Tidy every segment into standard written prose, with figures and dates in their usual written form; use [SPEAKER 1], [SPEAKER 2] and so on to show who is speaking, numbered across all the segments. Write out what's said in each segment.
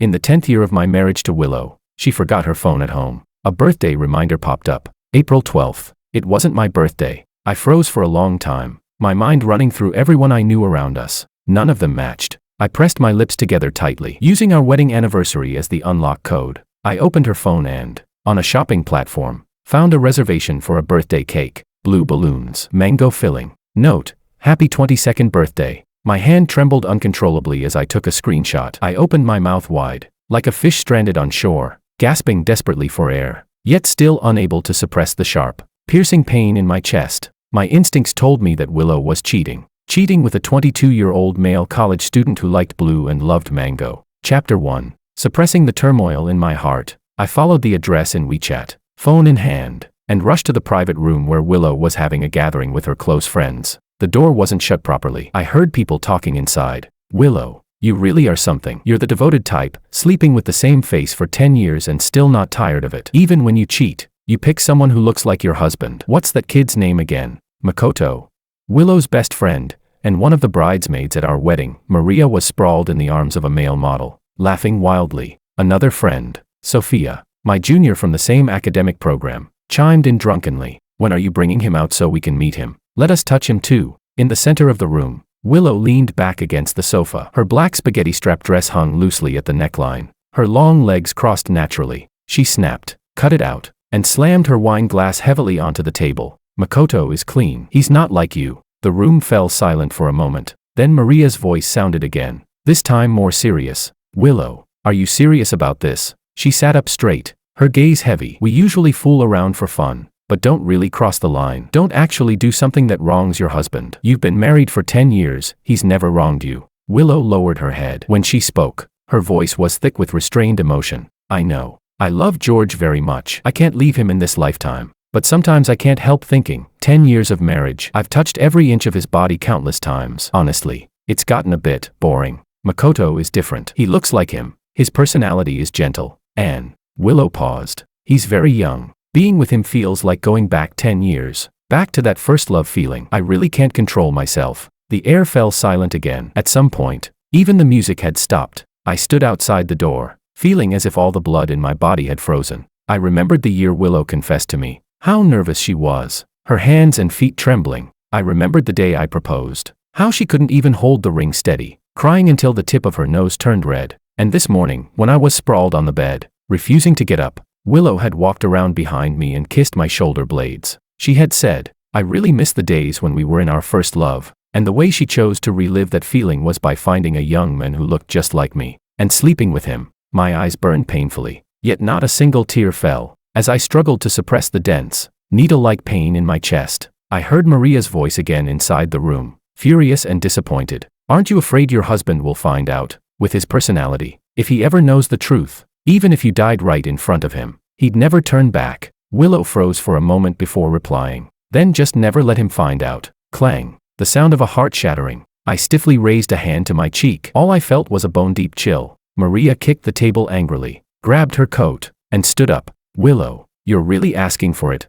[SPEAKER 1] In the 10th year of my marriage to Willow, she forgot her phone at home. A birthday reminder popped up. April 12th. It wasn't my birthday. I froze for a long time, my mind running through everyone I knew around us. None of them matched. I pressed my lips together tightly, using our wedding anniversary as the unlock code. I opened her phone and, on a shopping platform, found a reservation for a birthday cake. Blue balloons, mango filling. Note, happy 22nd birthday. My hand trembled uncontrollably as I took a screenshot. I opened my mouth wide, like a fish stranded on shore, gasping desperately for air, yet still unable to suppress the sharp, piercing pain in my chest. My instincts told me that Willow was cheating. Cheating with a 22-year-old male college student who liked blue and loved mango. Chapter 1. Suppressing the turmoil in my heart, I followed the address in WeChat, phone in hand, and rushed to the private room where Willow was having a gathering with her close friends. The door wasn't shut properly. I heard people talking inside. Willow, you really are something. You're the devoted type, sleeping with the same face for 10 years and still not tired of it. Even when you cheat, you pick someone who looks like your husband. What's that kid's name again? Makoto. Willow's best friend, and one of the bridesmaids at our wedding, Maria, was sprawled in the arms of a male model, laughing wildly. Another friend, Sophia, my junior from the same academic program, chimed in drunkenly. When are you bringing him out so we can meet him? Let us touch him too. In the center of the room, Willow leaned back against the sofa. Her black spaghetti-strap dress hung loosely at the neckline. Her long legs crossed naturally. She snapped, cut it out, and slammed her wine glass heavily onto the table. Makoto is clean. He's not like you. The room fell silent for a moment. Then Maria's voice sounded again, this time more serious. Willow, are you serious about this? She sat up straight, her gaze heavy. We usually fool around for fun, but don't really cross the line. Don't actually do something that wrongs your husband. You've been married for 10 years, he's never wronged you. Willow lowered her head. When she spoke, her voice was thick with restrained emotion. I know. I love George very much. I can't leave him in this lifetime. But sometimes I can't help thinking, 10 years of marriage, I've touched every inch of his body countless times. Honestly, it's gotten a bit boring. Makoto is different. He looks like him. His personality is gentle. And Willow paused. He's very young. Being with him feels like going back 10 years. Back to that first love feeling. I really can't control myself. The air fell silent again. At some point, even the music had stopped. I stood outside the door, feeling as if all the blood in my body had frozen. I remembered the year Willow confessed to me. How nervous she was, her hands and feet trembling. I remembered the day I proposed. How she couldn't even hold the ring steady, crying until the tip of her nose turned red. And this morning, when I was sprawled on the bed, refusing to get up, Willow had walked around behind me and kissed my shoulder blades. She had said, I really miss the days when we were in our first love. And the way she chose to relive that feeling was by finding a young man who looked just like me, and sleeping with him. My eyes burned painfully, yet not a single tear fell. As I struggled to suppress the dense, needle-like pain in my chest, I heard Maria's voice again inside the room, furious and disappointed. Aren't you afraid your husband will find out, with his personality, if he ever knows the truth? Even if you died right in front of him, he'd never turn back. Willow froze for a moment before replying. Then just never let him find out. Clang. The sound of a heart shattering. I stiffly raised a hand to my cheek. All I felt was a bone-deep chill. Maria kicked the table angrily, grabbed her coat, and stood up. Willow, you're really asking for it,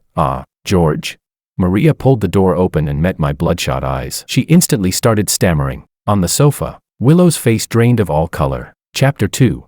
[SPEAKER 1] George? Maria pulled the door open and met my bloodshot eyes. She instantly started stammering. On the sofa, Willow's face drained of all color. Chapter 2.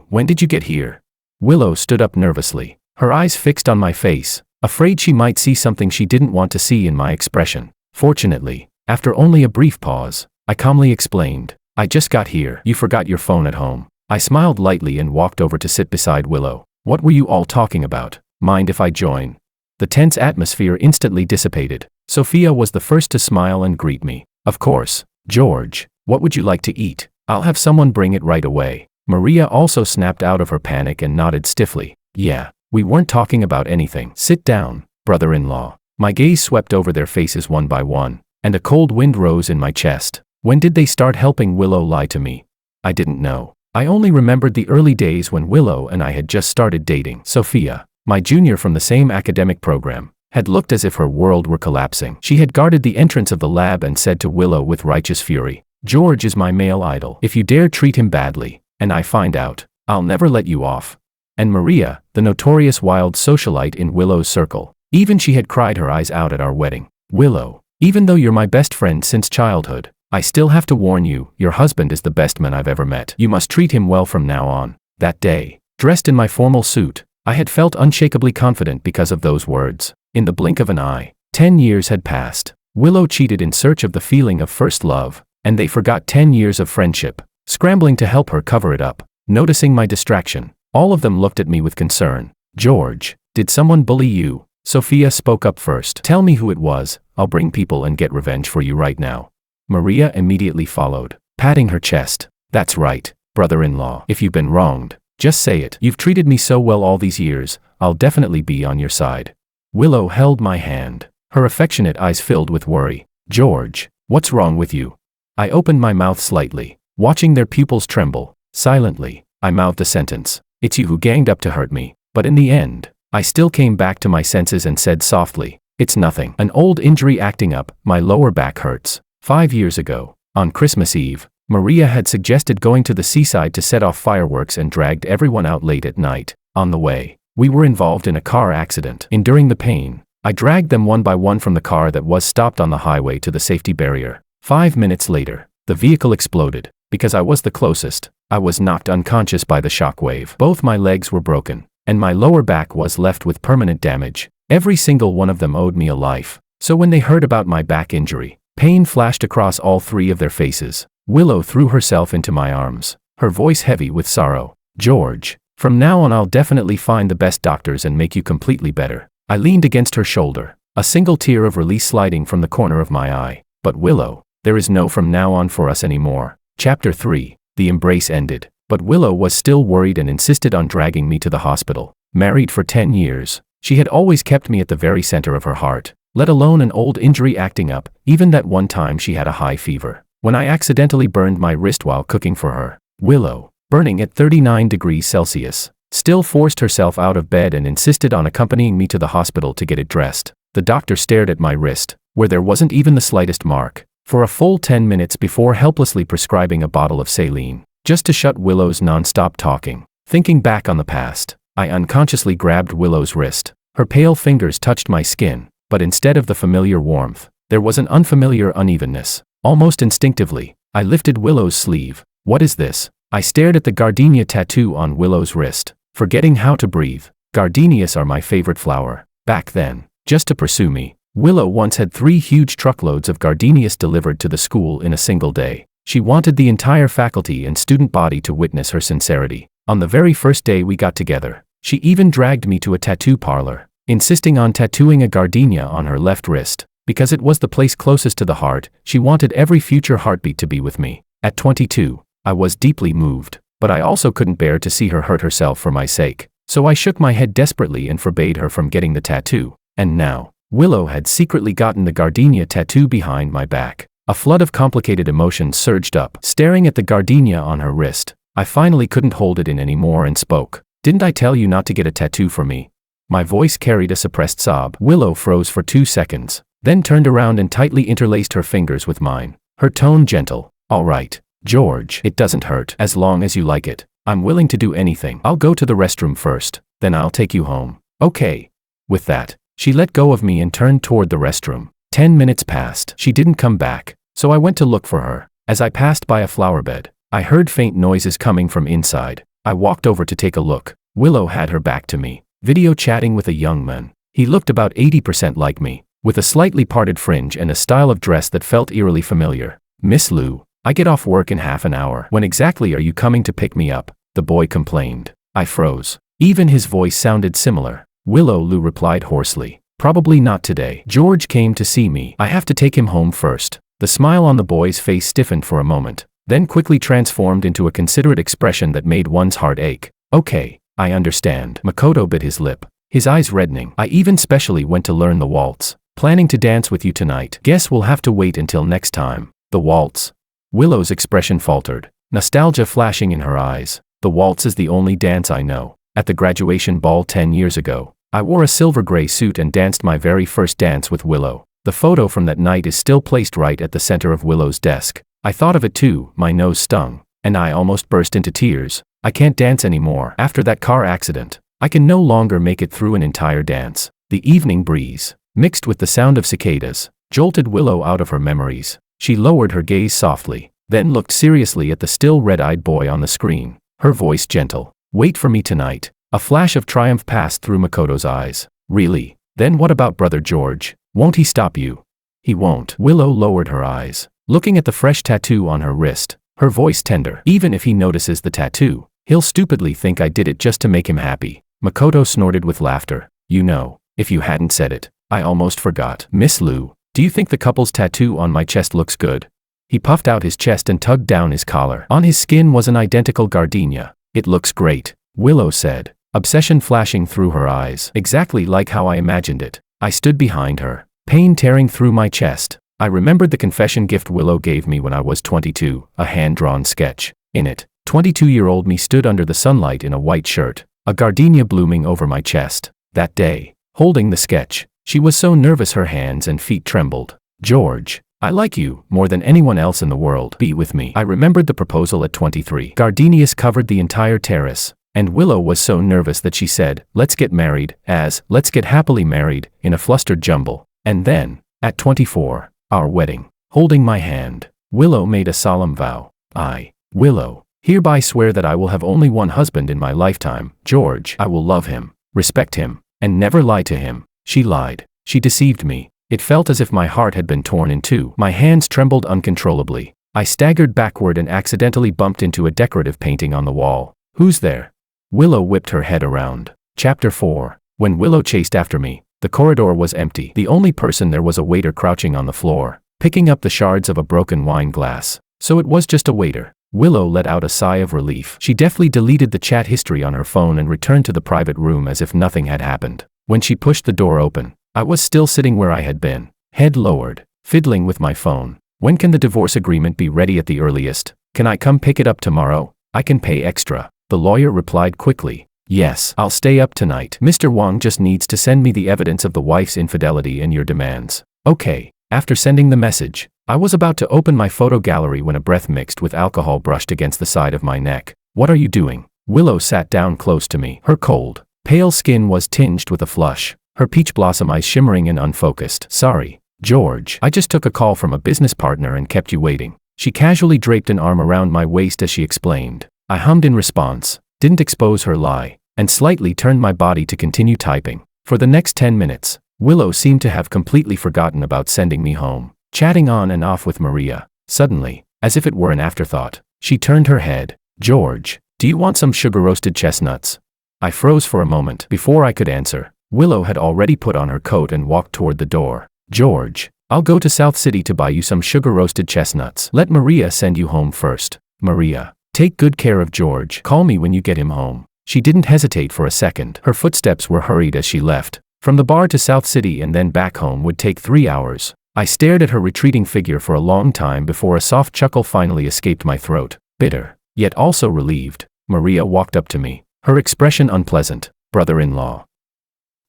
[SPEAKER 1] When did you get here? Willow stood up nervously, her eyes fixed on my face, afraid she might see something she didn't want to see in my expression. Fortunately, after only a brief pause, I calmly explained, I just got here. You forgot your phone at home. I smiled lightly and walked over to sit beside Willow. What were you all talking about? Mind if I join? The tense atmosphere instantly dissipated. Sophia was the first to smile and greet me. Of course, George. What would you like to eat? I'll have someone bring it right away. Maria also snapped out of her panic and nodded stiffly. Yeah, we weren't talking about anything. Sit down, brother-in-law. My gaze swept over their faces one by one, and a cold wind rose in my chest. When did they start helping Willow lie to me? I didn't know. I only remembered the early days when Willow and I had just started dating. Sophia, my junior from the same academic program, had looked as if her world were collapsing. She had guarded the entrance of the lab and said to Willow with righteous fury, George is my male idol. If you dare treat him badly, and I find out, I'll never let you off. And Maria, the notorious wild socialite in Willow's circle, even she had cried her eyes out at our wedding. Willow, even though you're my best friend since childhood, I still have to warn you, your husband is the best man I've ever met. You must treat him well from now on. That day, dressed in my formal suit, I had felt unshakably confident because of those words. In the blink of an eye, 10 years had passed. Willow cheated in search of the feeling of first love, and they forgot 10 years of friendship. Scrambling to help her cover it up, noticing my distraction, all of them looked at me with concern. George, did someone bully you? Sophia spoke up first. Tell me who it was, I'll bring people and get revenge for you right now. Maria immediately followed, patting her chest. That's right, brother-in-law. If you've been wronged, just say it. You've treated me so well all these years, I'll definitely be on your side. Willow held my hand, her affectionate eyes filled with worry. George, what's wrong with you? I opened my mouth slightly, watching their pupils tremble. Silently, I mouthed a sentence. It's you who ganged up to hurt me. But in the end, I still came back to my senses and said softly, it's nothing. An old injury acting up, my lower back hurts. 5 years ago, on Christmas Eve, Maria had suggested going to the seaside to set off fireworks and dragged everyone out late at night. On the way, we were involved in a car accident. Enduring the pain, I dragged them one by one from the car that was stopped on the highway to the safety barrier. 5 minutes later, the vehicle exploded. Because I was the closest, I was knocked unconscious by the shockwave. Both my legs were broken, and my lower back was left with permanent damage. Every single one of them owed me a life. So when they heard about my back injury, pain flashed across all three of their faces. Willow threw herself into my arms, her voice heavy with sorrow. George, from now on I'll definitely find the best doctors and make you completely better. I leaned against her shoulder, a single tear of release sliding from the corner of my eye. But Willow, there is no from now on for us anymore. Chapter 3. The embrace ended, but Willow was still worried and insisted on dragging me to the hospital. Married for 10 years, she had always kept me at the very center of her heart, let alone an old injury acting up, even that one time she had a high fever. When I accidentally burned my wrist while cooking for her, Willow, burning at 39 degrees Celsius, still forced herself out of bed and insisted on accompanying me to the hospital to get it dressed. The doctor stared at my wrist, where there wasn't even the slightest mark, for a full 10 minutes before helplessly prescribing a bottle of saline, just to shut Willow's non-stop talking. Thinking back on the past, I unconsciously grabbed Willow's wrist. Her pale fingers touched my skin, but instead of the familiar warmth, there was an unfamiliar unevenness. Almost instinctively, I lifted Willow's sleeve. What is this? I stared at the gardenia tattoo on Willow's wrist, forgetting how to breathe. Gardenias are my favorite flower. Back then, just to pursue me, Willow once had 3 huge truckloads of gardenias delivered to the school in a single day. She wanted the entire faculty and student body to witness her sincerity. On the very first day we got together, she even dragged me to a tattoo parlor, insisting on tattooing a gardenia on her left wrist. Because it was the place closest to the heart, she wanted every future heartbeat to be with me. At 22, I was deeply moved, but I also couldn't bear to see her hurt herself for my sake. So I shook my head desperately and forbade her from getting the tattoo. And now, Willow had secretly gotten the gardenia tattoo behind my back. A flood of complicated emotions surged up. Staring at the gardenia on her wrist, I finally couldn't hold it in anymore and spoke. Didn't I tell you not to get a tattoo for me? My voice carried a suppressed sob. Willow froze for 2 seconds, then turned around and tightly interlaced her fingers with mine, her tone gentle. All right, George, it doesn't hurt. As long as you like it, I'm willing to do anything. I'll go to the restroom first, then I'll take you home. Okay. With that, she let go of me and turned toward the restroom. 10 minutes passed. She didn't come back, so I went to look for her. As I passed by a flower bed, I heard faint noises coming from inside. I walked over to take a look. Willow had her back to me, video chatting with a young man. He looked about 80% like me, with a slightly parted fringe and a style of dress that felt eerily familiar. Miss Lou, I get off work in half an hour. When exactly are you coming to pick me up? The boy complained. I froze. Even his voice sounded similar. Willow Lou replied hoarsely. Probably not today. George came to see me. I have to take him home first. The smile on the boy's face stiffened for a moment, then quickly transformed into a considerate expression that made one's heart ache. Okay, I understand. Makoto bit his lip, his eyes reddening. I even specially went to learn the waltz. Planning to dance with you tonight. Guess we'll have to wait until next time. The waltz. Willow's expression faltered, nostalgia flashing in her eyes. The waltz is the only dance I know. At the graduation ball 10 years ago, I wore a silver gray suit and danced my very first dance with Willow. The photo from that night is still placed right at the center of Willow's desk. I thought of it too, my nose stung, and I almost burst into tears. I can't dance anymore. After that car accident, I can no longer make it through an entire dance. The evening breeze, mixed with the sound of cicadas, jolted Willow out of her memories. She lowered her gaze softly, then looked seriously at the still red-eyed boy on the screen, her voice gentle. Wait for me tonight. A flash of triumph passed through Makoto's eyes. Really? Then what about Brother George? Won't he stop you? He won't. Willow lowered her eyes, looking at the fresh tattoo on her wrist, her voice tender. Even if he notices the tattoo, he'll stupidly think I did it just to make him happy. Makoto snorted with laughter. You know, if you hadn't said it, I almost forgot. Miss Liu, do you think the couple's tattoo on my chest looks good? He puffed out his chest and tugged down his collar. On his skin was an identical gardenia. It looks great, Willow said, obsession flashing through her eyes. Exactly like how I imagined it. I stood behind her, pain tearing through my chest. I remembered the confession gift Willow gave me when I was 22, a hand-drawn sketch. In it, 22-year-old me stood under the sunlight in a white shirt, a gardenia blooming over my chest. That day, holding the sketch, she was so nervous her hands and feet trembled. George, I like you more than anyone else in the world. Be with me. I remembered the proposal at 23. Gardenias covered the entire terrace, and Willow was so nervous that she said, let's get married, as, let's get happily married, in a flustered jumble. And then, at 24, our wedding. Holding my hand, Willow made a solemn vow. I, Willow, hereby swear that I will have only one husband in my lifetime, George. I will love him, respect him, and never lie to him. She lied. She deceived me. It felt as if my heart had been torn in two. My hands trembled uncontrollably. I staggered backward and accidentally bumped into a decorative painting on the wall. Who's there? Willow whipped her head around. Chapter 4. When Willow chased after me, the corridor was empty. The only person there was a waiter crouching on the floor, picking up the shards of a broken wine glass. So it was just a waiter. Willow let out a sigh of relief. She deftly deleted the chat history on her phone and returned to the private room as if nothing had happened. When she pushed the door open, I was still sitting where I had been, head lowered, fiddling with my phone. When can the divorce agreement be ready at the earliest? Can I come pick it up tomorrow? I can pay extra. The lawyer replied quickly. Yes, I'll stay up tonight. Mr. Wang just needs to send me the evidence of the wife's infidelity and your demands. Okay. After sending the message, I was about to open my photo gallery when a breath mixed with alcohol brushed against the side of my neck. What are you doing? Willow sat down close to me. Her cold, pale skin was tinged with a flush, her peach blossom eyes shimmering and unfocused. Sorry, George. I just took a call from a business partner and kept you waiting. She casually draped an arm around my waist as she explained. I hummed in response, didn't expose her lie, and slightly turned my body to continue typing. For the next 10 minutes, Willow seemed to have completely forgotten about sending me home, chatting on and off with Maria. Suddenly, as if it were an afterthought, she turned her head. George, do you want some sugar-roasted chestnuts? I froze for a moment. Before I could answer, Willow had already put on her coat and walked toward the door. George, I'll go to South City to buy you some sugar-roasted chestnuts. Let Maria send you home first. Maria, take good care of George. Call me when you get him home. She didn't hesitate for a second. Her footsteps were hurried as she left. From the bar to South City and then back home would take 3 hours. I stared at her retreating figure for a long time before a soft chuckle finally escaped my throat. Bitter, yet also relieved, Maria walked up to me, her expression unpleasant. Brother-in-law.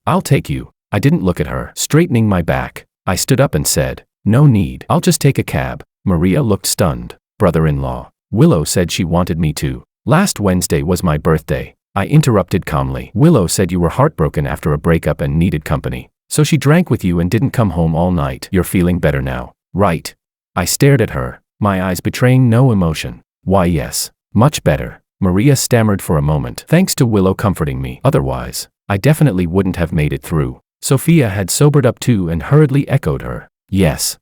[SPEAKER 1] I'll take you. I didn't look at her. Straightening my back, I stood up and said, no need. I'll just take a cab. Maria looked stunned. Brother-in-law. Willow said she wanted me to. Last Wednesday was my birthday. I interrupted calmly. Willow said you were heartbroken after a breakup and needed company. So she drank with you and didn't come home all night. You're feeling better now, right? I stared at her, my eyes betraying no emotion. Why yes, much better. Maria stammered for a moment. Thanks to Willow comforting me. Otherwise, I definitely wouldn't have made it through. Sophia had sobered up too and hurriedly echoed her. Yes,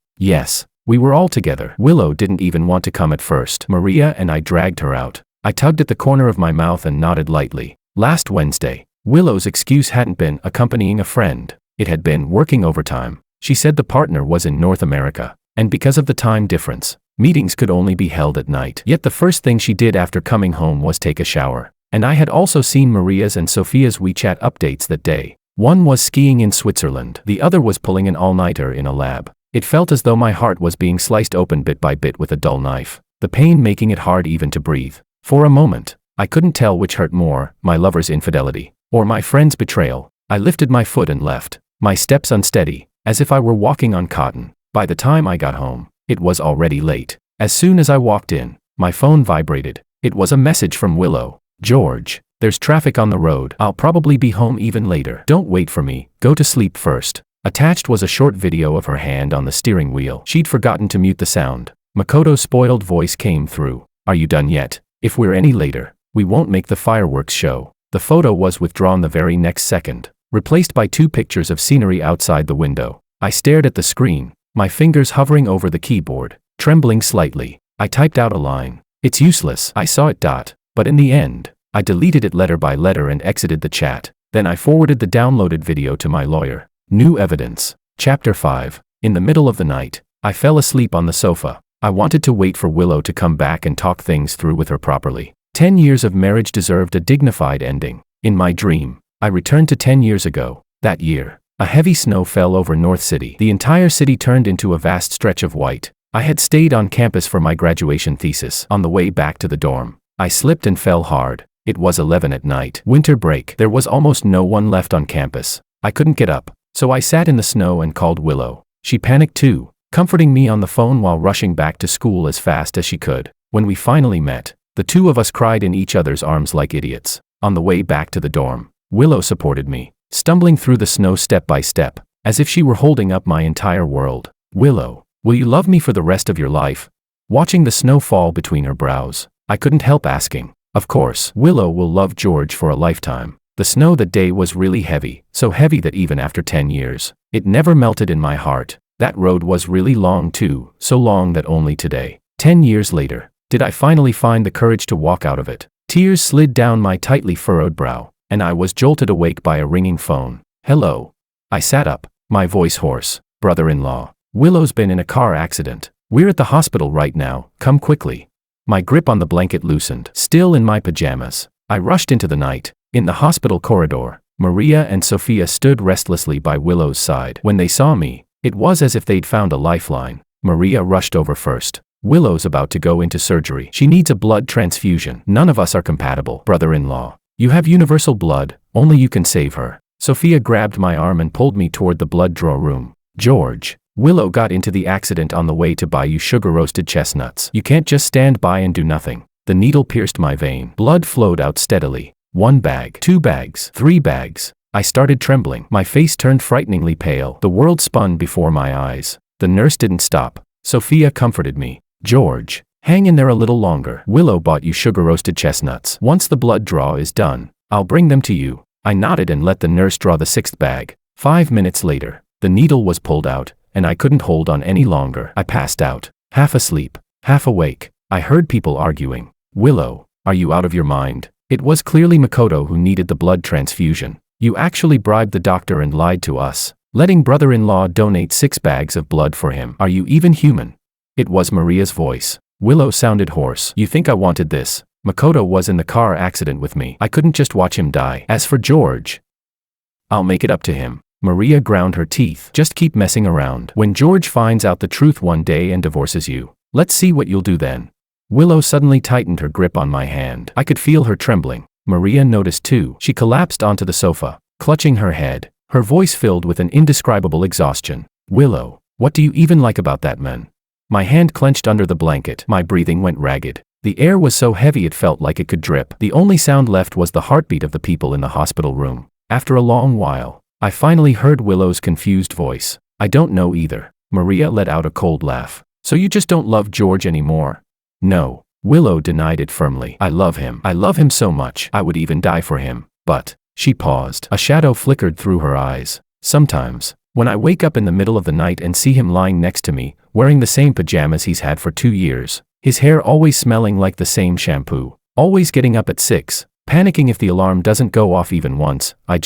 [SPEAKER 1] we were all together. Willow didn't even want to come at first. Maria and I dragged her out. I tugged at the corner of my mouth and nodded lightly. Last Wednesday, Willow's excuse hadn't been accompanying a friend. It had been working overtime. She said the partner was in North America, and because of the time difference, meetings could only be held at night. Yet the first thing she did after coming home was take a shower. And I had also seen Maria's and Sophia's WeChat updates that day. One was skiing in Switzerland. The other was pulling an all-nighter in a lab. It felt as though my heart was being sliced open bit by bit with a dull knife, the pain making it hard even to breathe. For a moment, I couldn't tell which hurt more, my lover's infidelity, or my friend's betrayal. I lifted my foot and left, my steps unsteady, as if I were walking on cotton. By the time I got home, it was already late. As soon as I walked in, my phone vibrated. It was a message from Willow. George, there's traffic on the road. I'll probably be home even later. Don't wait for me. Go to sleep first. Attached was a short video of her hand on the steering wheel. She'd forgotten to mute the sound. Makoto's spoiled voice came through. Are you done yet? If we're any later, we won't make the fireworks show. The photo was withdrawn the very next second, replaced by 2 pictures of scenery outside the window. I stared at the screen, my fingers hovering over the keyboard, trembling slightly. I typed out a line. It's useless. I saw it dot. But in the end, I deleted it letter by letter and exited the chat. Then I forwarded the downloaded video to my lawyer. New evidence. Chapter 5. In the middle of the night, I fell asleep on the sofa. I wanted to wait for Willow to come back and talk things through with her properly. 10 years of marriage deserved a dignified ending. In my dream, I returned to 10 years ago. That year, a heavy snow fell over North City. The entire city turned into a vast stretch of white. I had stayed on campus for my graduation thesis. On the way back to the dorm, I slipped and fell hard. It was 11 at night. Winter break. There was almost no one left on campus. I couldn't get up, so I sat in the snow and called Willow. She panicked too, comforting me on the phone while rushing back to school as fast as she could. When we finally met, the 2 of us cried in each other's arms like idiots. On the way back to the dorm, Willow supported me, stumbling through the snow step by step, as if she were holding up my entire world. Willow, will you love me for the rest of your life? Watching the snow fall between her brows, I couldn't help asking. Of course, Willow will love George for a lifetime. The snow that day was really heavy, so heavy that even after 10 years, it never melted in my heart. That road was really long too, so long that only today, 10 years later, did I finally find the courage to walk out of it. Tears slid down my tightly furrowed brow, and I was jolted awake by a ringing phone. Hello. I sat up, my voice hoarse. Brother-in-law. Willow's been in a car accident. We're at the hospital right now, come quickly. My grip on the blanket loosened. Still in my pajamas, I rushed into the night. In the hospital corridor, Maria and Sophia stood restlessly by Willow's side. When they saw me, it was as if they'd found a lifeline. Maria rushed over first. Willow's about to go into surgery. She needs a blood transfusion. None of us are compatible. Brother-in-law, you have universal blood, only you can save her. Sophia grabbed my arm and pulled me toward the blood draw room. George, Willow got into the accident on the way to buy you sugar-roasted chestnuts. You can't just stand by and do nothing. The needle pierced my vein. Blood flowed out steadily. 1 bag, 2 bags, 3 bags. I started trembling. My face turned frighteningly pale. The world spun before my eyes. The nurse didn't stop. Sophia comforted me. George, hang in there a little longer. Willow bought you sugar-roasted chestnuts. Once the blood draw is done, I'll bring them to you. I nodded and let the nurse draw the 6th bag. 5 minutes later, the needle was pulled out, and I couldn't hold on any longer. I passed out, half asleep, half awake. I heard people arguing. Willow, are you out of your mind? It was clearly Makoto who needed the blood transfusion. You actually bribed the doctor and lied to us, letting brother-in-law donate 6 bags of blood for him. Are you even human? It was Maria's voice. Willow sounded hoarse. You think I wanted this? Makoto was in the car accident with me. I couldn't just watch him die. As for George, I'll make it up to him. Maria ground her teeth. Just keep messing around. When George finds out the truth one day and divorces you, let's see what you'll do then. Willow suddenly tightened her grip on my hand. I could feel her trembling. Maria noticed too. She collapsed onto the sofa, clutching her head, her voice filled with an indescribable exhaustion. Willow, what do you even like about that man? My hand clenched under the blanket. My breathing went ragged. The air was so heavy it felt like it could drip. The only sound left was the heartbeat of the people in the hospital room. After a long while, I finally heard Willow's confused voice. I don't know either. Maria let out a cold laugh. So you just don't love George anymore? No. Willow denied it firmly. I love him. I love him so much. I would even die for him. But, she paused. A shadow flickered through her eyes. Sometimes, when I wake up in the middle of the night and see him lying next to me, wearing the same pajamas he's had for 2 years, his hair always smelling like the same shampoo, always getting up at 6, panicking if the alarm doesn't go off even once, I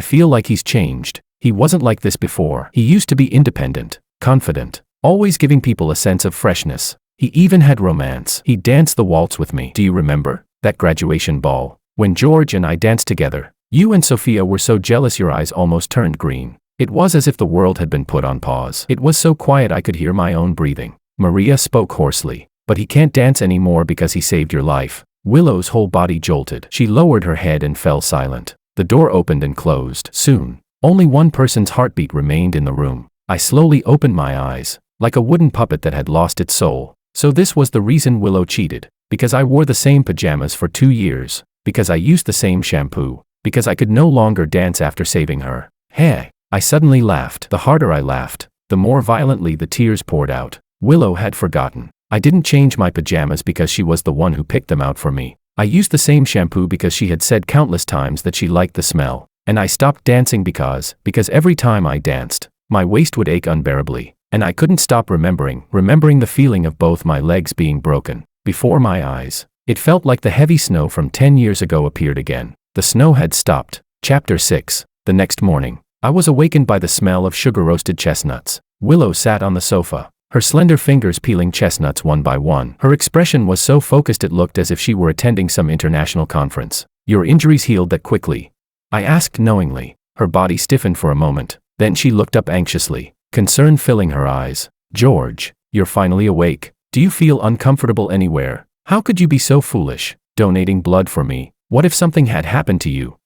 [SPEAKER 1] feel like he's changed. He wasn't like this before. He used to be independent, confident, always giving people a sense of freshness. He even had romance. He danced the waltz with me. Do you remember that graduation ball? When George and I danced together, you and Sophia were so jealous your eyes almost turned green. It was as if the world had been put on pause. It was so quiet I could hear my own breathing. Maria spoke hoarsely. But he can't dance anymore because he saved your life. Willow's whole body jolted. She lowered her head and fell silent. The door opened and closed. Soon, only one person's heartbeat remained in the room. I slowly opened my eyes, like a wooden puppet that had lost its soul. So this was the reason Willow cheated. Because I wore the same pajamas for 2 years. Because I used the same shampoo. Because I could no longer dance after saving her. Hey, I suddenly laughed. The harder I laughed, the more violently the tears poured out. Willow had forgotten. I didn't change my pajamas because she was the one who picked them out for me. I used the same shampoo because she had said countless times that she liked the smell. And I stopped dancing because every time I danced, my waist would ache unbearably. And I couldn't stop remembering the feeling of both my legs being broken. Before my eyes, it felt like the heavy snow from 10 years ago appeared again. The snow had stopped. Chapter 6. The next morning, I was awakened by the smell of sugar-roasted chestnuts. Willow sat on the sofa, her slender fingers peeling chestnuts one by one. Her expression was so focused it looked as if she were attending some international conference. "Your injuries healed that quickly?" I asked knowingly. Her body stiffened for a moment. Then she looked up anxiously, concern filling her eyes. "George, you're finally awake. Do you feel uncomfortable anywhere? How could you be so foolish, donating blood for me? What if something had happened to you?"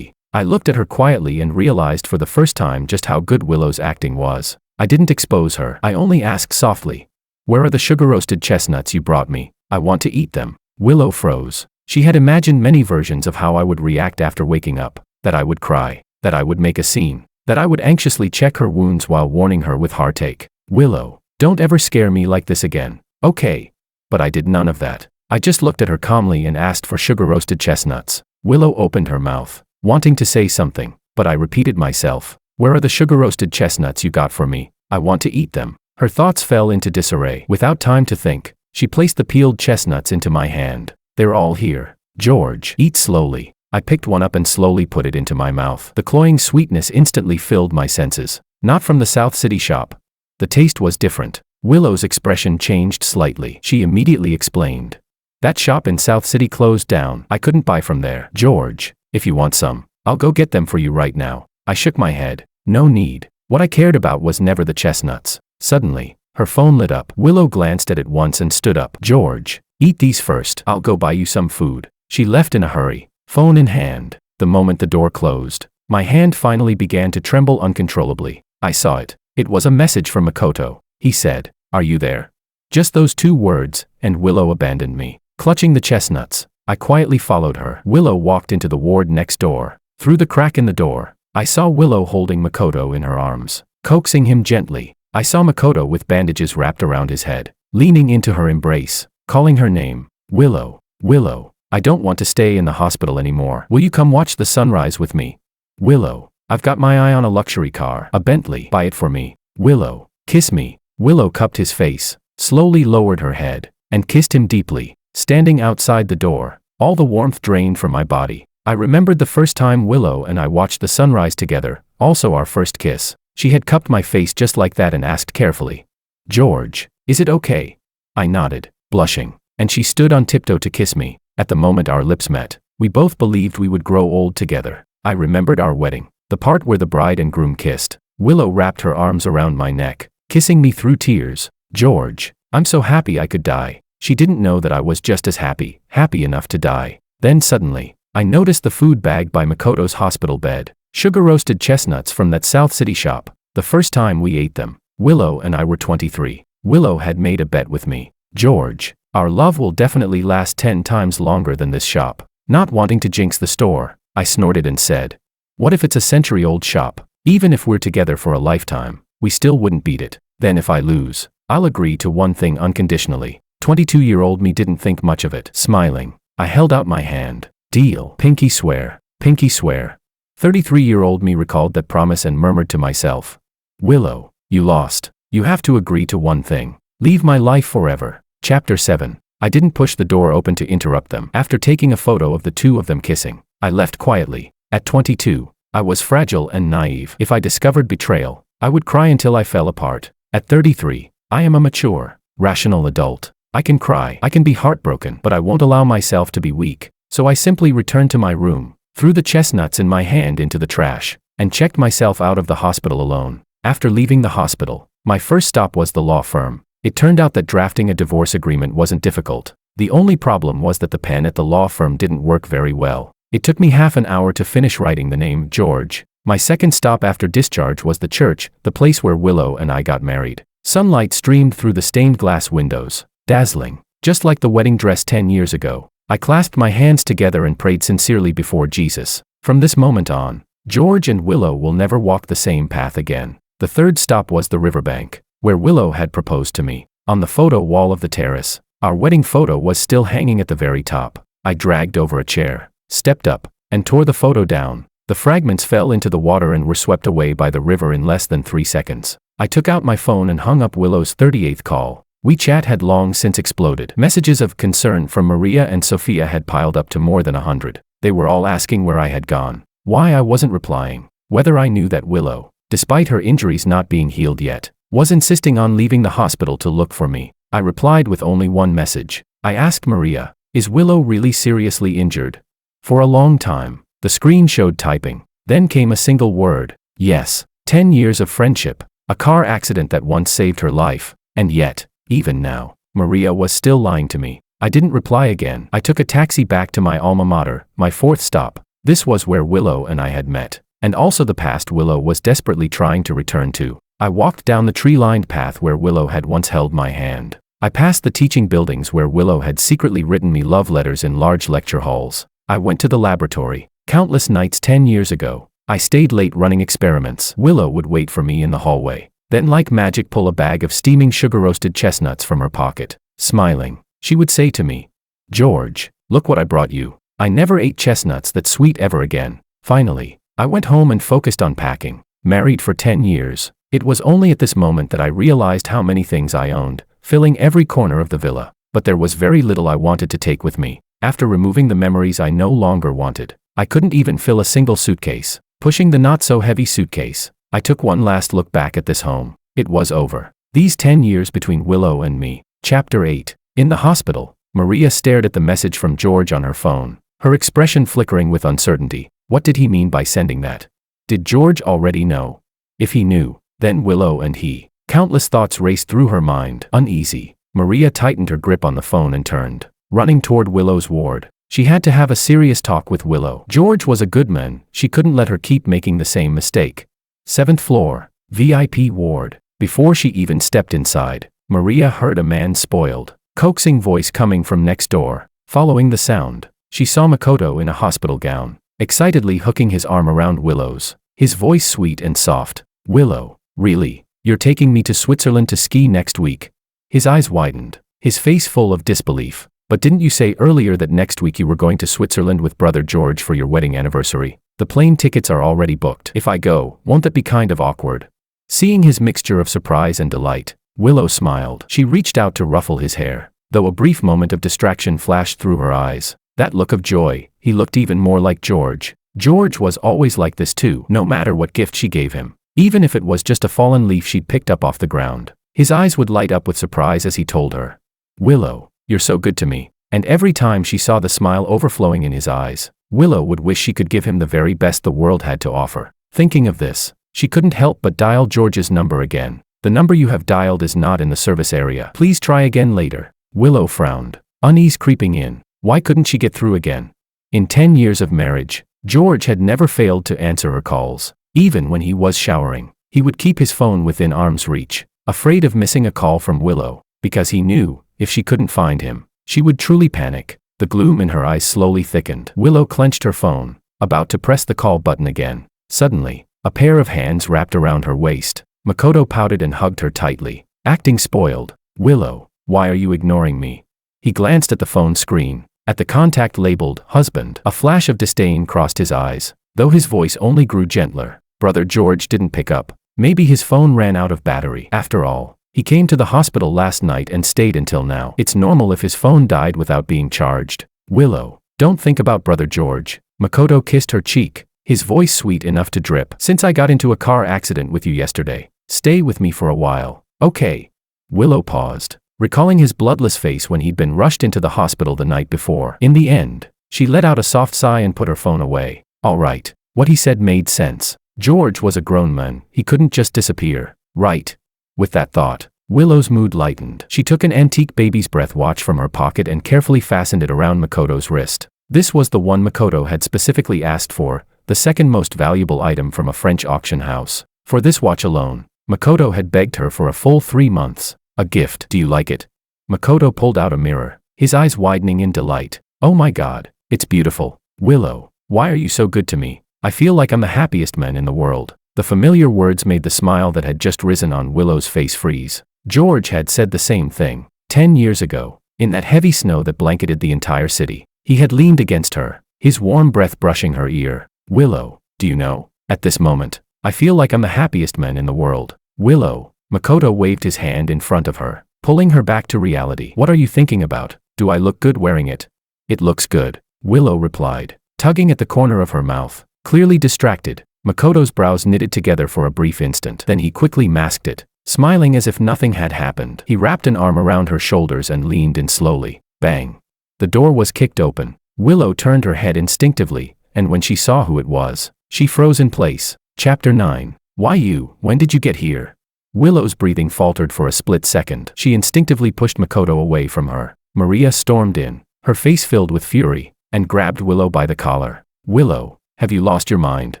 [SPEAKER 1] I looked at her quietly and realized for the first time just how good Willow's acting was. I didn't expose her. I only asked softly, "Where are the sugar-roasted chestnuts you brought me? I want to eat them." Willow froze. She had imagined many versions of how I would react after waking up. That I would cry. That I would make a scene. That I would anxiously check her wounds while warning her with heartache. "Willow, don't ever scare me like this again, okay?" But I did none of that. I just looked at her calmly and asked for sugar-roasted chestnuts. Willow opened her mouth, wanting to say something, but I repeated myself. "Where are the sugar-roasted chestnuts you got for me? I want to eat them." Her thoughts fell into disarray. Without time to think, she placed the peeled chestnuts into my hand. "They're all here. George, eat slowly." I picked one up and slowly put it into my mouth. The cloying sweetness instantly filled my senses. Not from the South City shop. The taste was different. Willow's expression changed slightly. She immediately explained. "That shop in South City closed down. I couldn't buy from there. George, if you want some, I'll go get them for you right now." I shook my head. No need. What I cared about was never the chestnuts. Suddenly, her phone lit up. Willow glanced at it once and stood up. "George, eat these first. I'll go buy you some food." She left in a hurry, phone in hand. The moment the door closed, my hand finally began to tremble uncontrollably. I saw it. It was a message from Makoto. He said, "Are you there?" Just those 2 words, and Willow abandoned me. Clutching the chestnuts, I quietly followed her. Willow walked into the ward next door. Through the crack in the door, I saw Willow holding Makoto in her arms, coaxing him gently. I saw Makoto with bandages wrapped around his head, leaning into her embrace, calling her name. "Willow, Willow, I don't want to stay in the hospital anymore. Will you come watch the sunrise with me?" "Willow, I've got my eye on a luxury car, a Bentley. Buy it for me." "Willow, kiss me." Willow cupped his face, slowly lowered her head, and kissed him deeply. Standing outside the door, all the warmth drained from my body. I remembered the first time Willow and I watched the sunrise together, also our first kiss. She had cupped my face just like that and asked carefully, "George, is it okay?" I nodded, blushing, and she stood on tiptoe to kiss me. At the moment our lips met, we both believed we would grow old together. I remembered our wedding, the part where the bride and groom kissed. Willow wrapped her arms around my neck, kissing me through tears. "George, I'm so happy I could die." She didn't know that I was just as happy enough to die. Then suddenly, I noticed the food bag by Makoto's hospital bed. Sugar-roasted chestnuts from that South City shop. The first time we ate them, Willow and I were 23. Willow had made a bet with me. "George, our love will definitely last 10 times longer than this shop." Not wanting to jinx the store, I snorted and said, "What if it's a century-old shop? Even if we're together for a lifetime, we still wouldn't beat it. Then if I lose, I'll agree to one thing unconditionally." 22-year-old me didn't think much of it. Smiling, I held out my hand. "Deal." Pinky swear. Pinky swear. 33-year-old me recalled that promise and murmured to myself, "Willow, you lost. You have to agree to one thing. Leave my life forever." Chapter 7. I didn't push the door open to interrupt them. After taking a photo of the 2 of them kissing, I left quietly. At 22, I was fragile and naive. If I discovered betrayal, I would cry until I fell apart. At 33, I am a mature, rational adult. I can cry, I can be heartbroken, but I won't allow myself to be weak. So I simply returned to my room, threw the chestnuts in my hand into the trash, and checked myself out of the hospital alone. After leaving the hospital, my first stop was the law firm. It turned out that drafting a divorce agreement wasn't difficult. The only problem was that the pen at the law firm didn't work very well. It took me half an hour to finish writing the name George. My second stop after discharge was the church, the place where Willow and I got married. Sunlight streamed through the stained glass windows, dazzling, just like the wedding dress 10 years ago. I clasped my hands together and prayed sincerely before Jesus. From this moment on, George and Willow will never walk the same path again. The third stop was the riverbank, where Willow had proposed to me. On the photo wall of the terrace, our wedding photo was still hanging at the very top. I dragged over a chair, stepped up, and tore the photo down. The fragments fell into the water and were swept away by the river in less than 3 seconds. I took out my phone and hung up Willow's 38th call. WeChat had long since exploded. Messages of concern from Maria and Sophia had piled up to more than 100. They were all asking where I had gone, why I wasn't replying, whether I knew that Willow, despite her injuries not being healed yet, was insisting on leaving the hospital to look for me. I replied with only one message. I asked Maria, "Is Willow really seriously injured?" For a long time, the screen showed typing. Then came a single word, yes. 10 years of friendship, a car accident that once saved her life, and yet, even now, Maria was still lying to me. I didn't reply again. I took a taxi back to my alma mater, my 4th stop. This was where Willow and I had met, and also the past Willow was desperately trying to return to. I walked down the tree-lined path where Willow had once held my hand. I passed the teaching buildings where Willow had secretly written me love letters in large lecture halls. I went to the laboratory. Countless nights 10 years ago, I stayed late running experiments. Willow would wait for me in the hallway, then like magic pull a bag of steaming sugar-roasted chestnuts from her pocket. Smiling, she would say to me, "George, look what I brought you." I never ate chestnuts that sweet ever again. Finally, I went home and focused on packing. Married for 10 years, it was only at this moment that I realized how many things I owned, filling every corner of the villa. But there was very little I wanted to take with me. After removing the memories I no longer wanted, I couldn't even fill a single suitcase. Pushing the not-so-heavy suitcase, I took one last look back at this home. It was over. These 10 years between Willow and me. Chapter 8. In the hospital, Maria stared at the message from George on her phone, her expression flickering with uncertainty. What did he mean by sending that? Did George already know? If he knew, then Willow and he. Countless thoughts raced through her mind. Uneasy, Maria tightened her grip on the phone and turned, running toward Willow's ward. She had to have a serious talk with Willow. George was a good man. She couldn't let her keep making the same mistake. 7th floor, VIP ward. Before she even stepped inside, Maria heard a man's spoiled, coaxing voice coming from next door. Following the sound, she saw Makoto in a hospital gown, excitedly hooking his arm around Willow's, his voice sweet and soft. "Willow, really? You're taking me to Switzerland to ski next week?" His eyes widened, his face full of disbelief. "But didn't you say earlier that next week you were going to Switzerland with brother George for your wedding anniversary? The plane tickets are already booked. If I go, won't that be kind of awkward?" Seeing his mixture of surprise and delight, Willow smiled. She reached out to ruffle his hair, though a brief moment of distraction flashed through her eyes. That look of joy, he looked even more like George. George was always like this too, no matter what gift she gave him. Even if it was just a fallen leaf she'd picked up off the ground, his eyes would light up with surprise as he told her, "Willow, you're so good to me." And every time she saw the smile overflowing in his eyes, Willow would wish she could give him the very best the world had to offer. Thinking of this, she couldn't help but dial George's number again. "The number you have dialed is not in the service area. Please try again later." Willow frowned, unease creeping in. Why couldn't she get through again? In 10 years of marriage, George had never failed to answer her calls. Even when he was showering, he would keep his phone within arm's reach, afraid of missing a call from Willow, because he knew, if she couldn't find him, she would truly panic. The gloom in her eyes slowly thickened. Willow clenched her phone, about to press the call button again. Suddenly, a pair of hands wrapped around her waist. Makoto pouted and hugged her tightly, acting spoiled. "Willow, why are you ignoring me?" He glanced at the phone screen, at the contact labeled "husband." A flash of disdain crossed his eyes, though his voice only grew gentler. Brother George didn't pick up. Maybe his phone ran out of battery. After all, he came to the hospital last night and stayed until now. It's normal if his phone died without being charged. "Willow, don't think about brother George." Makoto kissed her cheek, his voice sweet enough to drip. "Since I got into a car accident with you yesterday, stay with me for a while, okay?" Willow paused, recalling his bloodless face when he'd been rushed into the hospital the night before. In the end, she let out a soft sigh and put her phone away. All right, what he said made sense. George was a grown man. He couldn't just disappear, right? With that thought, Willow's mood lightened. She took an antique baby's breath watch from her pocket and carefully fastened it around Makoto's wrist. This was the one Makoto had specifically asked for, the second most valuable item from a French auction house. For this watch alone, Makoto had begged her for a full 3 months. "A gift. Do you like it?" Makoto pulled out a mirror, his eyes widening in delight. "Oh my God, it's beautiful. Willow, why are you so good to me? I feel like I'm the happiest man in the world. The familiar words made the smile that had just risen on Willow's face freeze. George had said the same thing 10 years ago, in that heavy snow that blanketed the entire city. He had leaned against her, his warm breath brushing her ear. Willow, do you know, at this moment, I feel like I'm the happiest man in the world. Willow. Makoto waved his hand in front of her, pulling her back to reality. What are you thinking about? Do I look good wearing it? It looks good, Willow replied, tugging at the corner of her mouth. Clearly distracted, Makoto's brows knitted together for a brief instant. Then he quickly masked it, smiling as if nothing had happened. He wrapped an arm around her shoulders and leaned in slowly. Bang. The door was kicked open. Willow turned her head instinctively, and when she saw who it was, she froze in place. Chapter 9. Why you? When did you get here? Willow's breathing faltered for a split second. She instinctively pushed Makoto away from her. Maria stormed in, her face filled with fury, and grabbed Willow by the collar. Willow, have you lost your mind?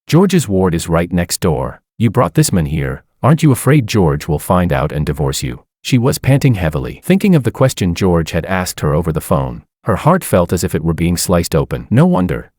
[SPEAKER 1] George's ward is right next door. You brought this man here. Aren't you afraid George will find out and divorce you? She was panting heavily, thinking of the question George had asked her over the phone. Her heart felt as if it were being sliced open. No wonder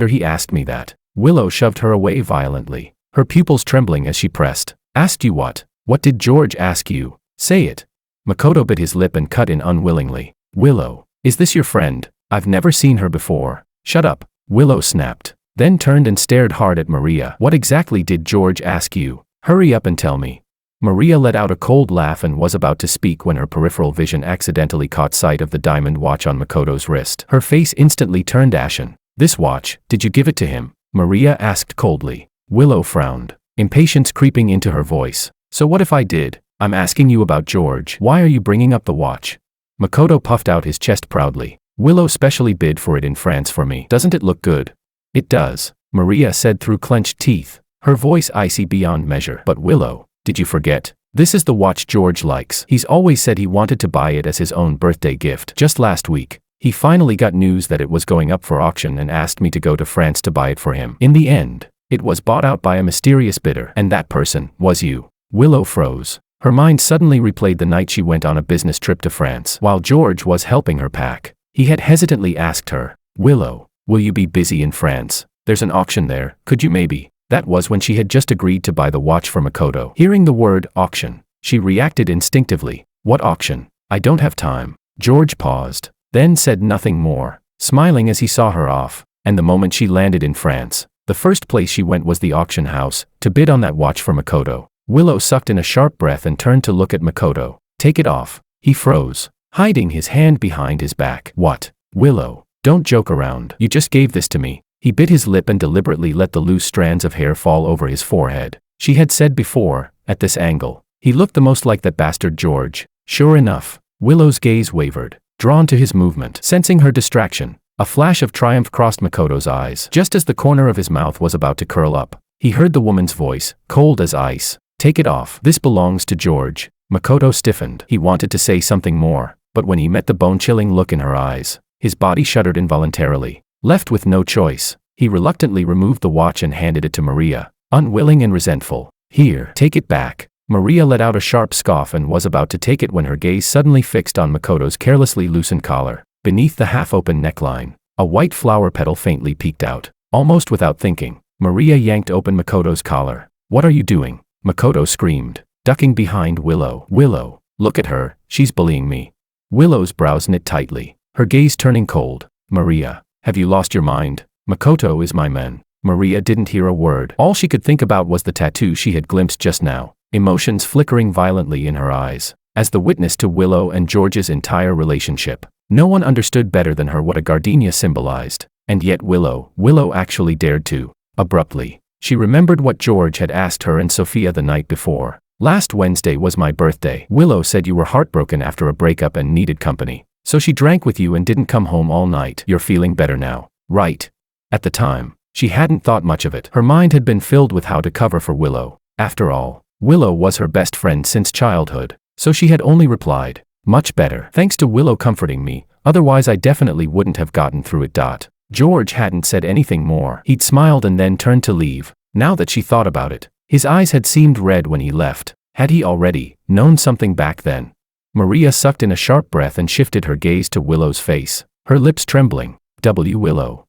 [SPEAKER 1] he asked me that. Willow shoved her away violently, her pupils trembling as she pressed. Asked you what? What did George ask you? Say it. Makoto bit his lip and cut in unwillingly. Willow, is this your friend? I've never seen her before. Shut up, Willow snapped, then turned and stared hard at Maria. What exactly did George ask you? Hurry up and tell me. Maria let out a cold laugh and was about to speak when her peripheral vision accidentally caught sight of the diamond watch on Makoto's wrist. Her face instantly turned ashen. This watch, did you give it to him? Maria asked coldly. Willow frowned, impatience creeping into her voice. So what if I did? I'm asking you about George. Why are you bringing up the watch? Makoto puffed out his chest proudly. Willow specially bid for it in France for me. Doesn't it look good? It does, Maria said through clenched teeth, her voice icy beyond measure. But Willow, did you forget? This is the watch George likes. He's always said he wanted to buy it as his own birthday gift. Just last week, he finally got news that it was going up for auction and asked me to go to France to buy it for him. In the end, it was bought out by a mysterious bidder, and that person was you. Willow froze. Her mind suddenly replayed the night she went on a business trip to France while George was helping her pack. He had hesitantly asked her, Willow, will you be busy in France? There's an auction there, could you maybe? That was when she had just agreed to buy the watch for Makoto. Hearing the word auction, she reacted instinctively. What auction? I don't have time. George paused, then said nothing more, smiling as he saw her off, and the moment she landed in France, the first place she went was the auction house, to bid on that watch for Makoto. Willow sucked in a sharp breath and turned to look at Makoto. Take it off. He froze, hiding his hand behind his back. What? Willow, don't joke around. You just gave this to me. He bit his lip and deliberately let the loose strands of hair fall over his forehead. She had said before, at this angle, he looked the most like that bastard George. Sure enough, Willow's gaze wavered, drawn to his movement. Sensing her distraction, a flash of triumph crossed Makoto's eyes. Just as the corner of his mouth was about to curl up, he heard the woman's voice, cold as ice. Take it off. This belongs to George. Makoto stiffened. He wanted to say something more, but when he met the bone-chilling look in her eyes, his body shuddered involuntarily. Left with no choice, he reluctantly removed the watch and handed it to Maria, unwilling and resentful. Here, take it back. Maria let out a sharp scoff and was about to take it when her gaze suddenly fixed on Makoto's carelessly loosened collar. Beneath the half-open neckline, a white flower petal faintly peeked out. Almost without thinking, Maria yanked open Makoto's collar. What are you doing? Makoto screamed, ducking behind Willow. Willow, look at her, she's bullying me. Willow's brows knit tightly, her gaze turning cold. Maria, have you lost your mind? Makoto is my man. Maria didn't hear a word. All she could think about was the tattoo she had glimpsed just now, emotions flickering violently in her eyes. As the witness to Willow and George's entire relationship, no one understood better than her what a gardenia symbolized. And yet Willow actually dared to. Abruptly, she remembered what George had asked her and Sophia the night before. Last Wednesday was my birthday. Willow said you were heartbroken after a breakup and needed company. So she drank with you and didn't come home all night. You're feeling better now, right? At the time, she hadn't thought much of it. Her mind had been filled with how to cover for Willow. After all, Willow was her best friend since childhood. So she had only replied, much better. Thanks to Willow comforting me, otherwise I definitely wouldn't have gotten through it. George hadn't said anything more. He'd smiled and then turned to leave. Now that she thought about it, his eyes had seemed red when he left. Had he already known something back then? Maria sucked in a sharp breath and shifted her gaze to Willow's face, her lips trembling. Willow.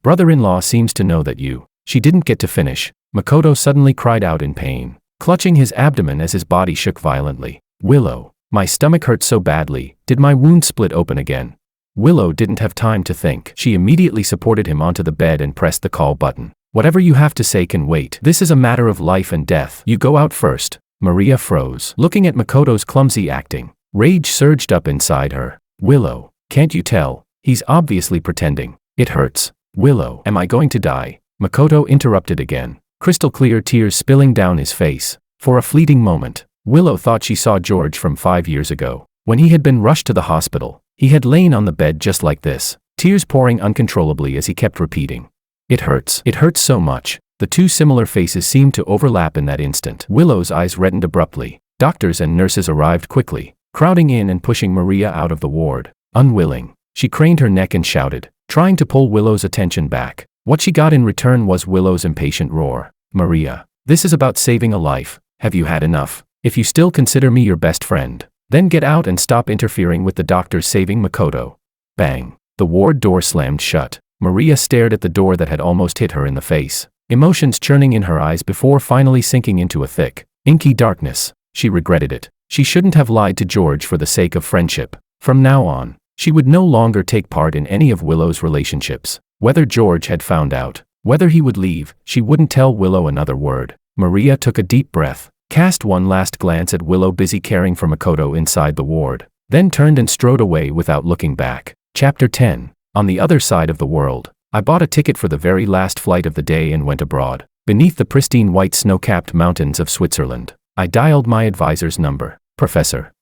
[SPEAKER 1] Brother-in-law seems to know that you She didn't get to finish. Makoto suddenly cried out in pain, clutching his abdomen as his body shook violently. Willow, my stomach hurt so badly, did my wound split open again? Willow didn't have time to think. She immediately supported him onto the bed and pressed the call button. Whatever you have to say can wait. This is a matter of life and death. You go out first. Maria froze, looking at Makoto's clumsy acting. Rage surged up inside her. Willow, can't you tell? He's obviously pretending. It hurts. Willow, am I going to die? Makoto interrupted again, crystal clear tears spilling down his face. For a fleeting moment, Willow thought she saw George from 5 years ago. When he had been rushed to the hospital, he had lain on the bed just like this, tears pouring uncontrollably as he kept repeating, "It hurts. It hurts so much." The two similar faces seemed to overlap in that instant. Willow's eyes reddened abruptly. Doctors and nurses arrived quickly, crowding in and pushing Maria out of the ward. Unwilling, she craned her neck and shouted, trying to pull Willow's attention back. What she got in return was Willow's impatient roar. "Maria, this is about saving a life. Have you had enough? If you still consider me your best friend, then get out and stop interfering with the doctors saving Makoto." Bang. The ward door slammed shut. Maria stared at the door that had almost hit her in the face, emotions churning in her eyes before finally sinking into a thick, inky darkness. She regretted it. She shouldn't have lied to George for the sake of friendship. From now on, she would no longer take part in any of Willow's relationships. Whether George had found out, whether he would leave, she wouldn't tell Willow another word. Maria took a deep breath, cast one last glance at Willow busy caring for Makoto inside the ward, then turned and strode away without looking back. Chapter 10. On the other side of the world, I bought a ticket for the very last flight of the day and went abroad. Beneath the pristine white snow-capped mountains of Switzerland, I dialed my advisor's number. "Professor,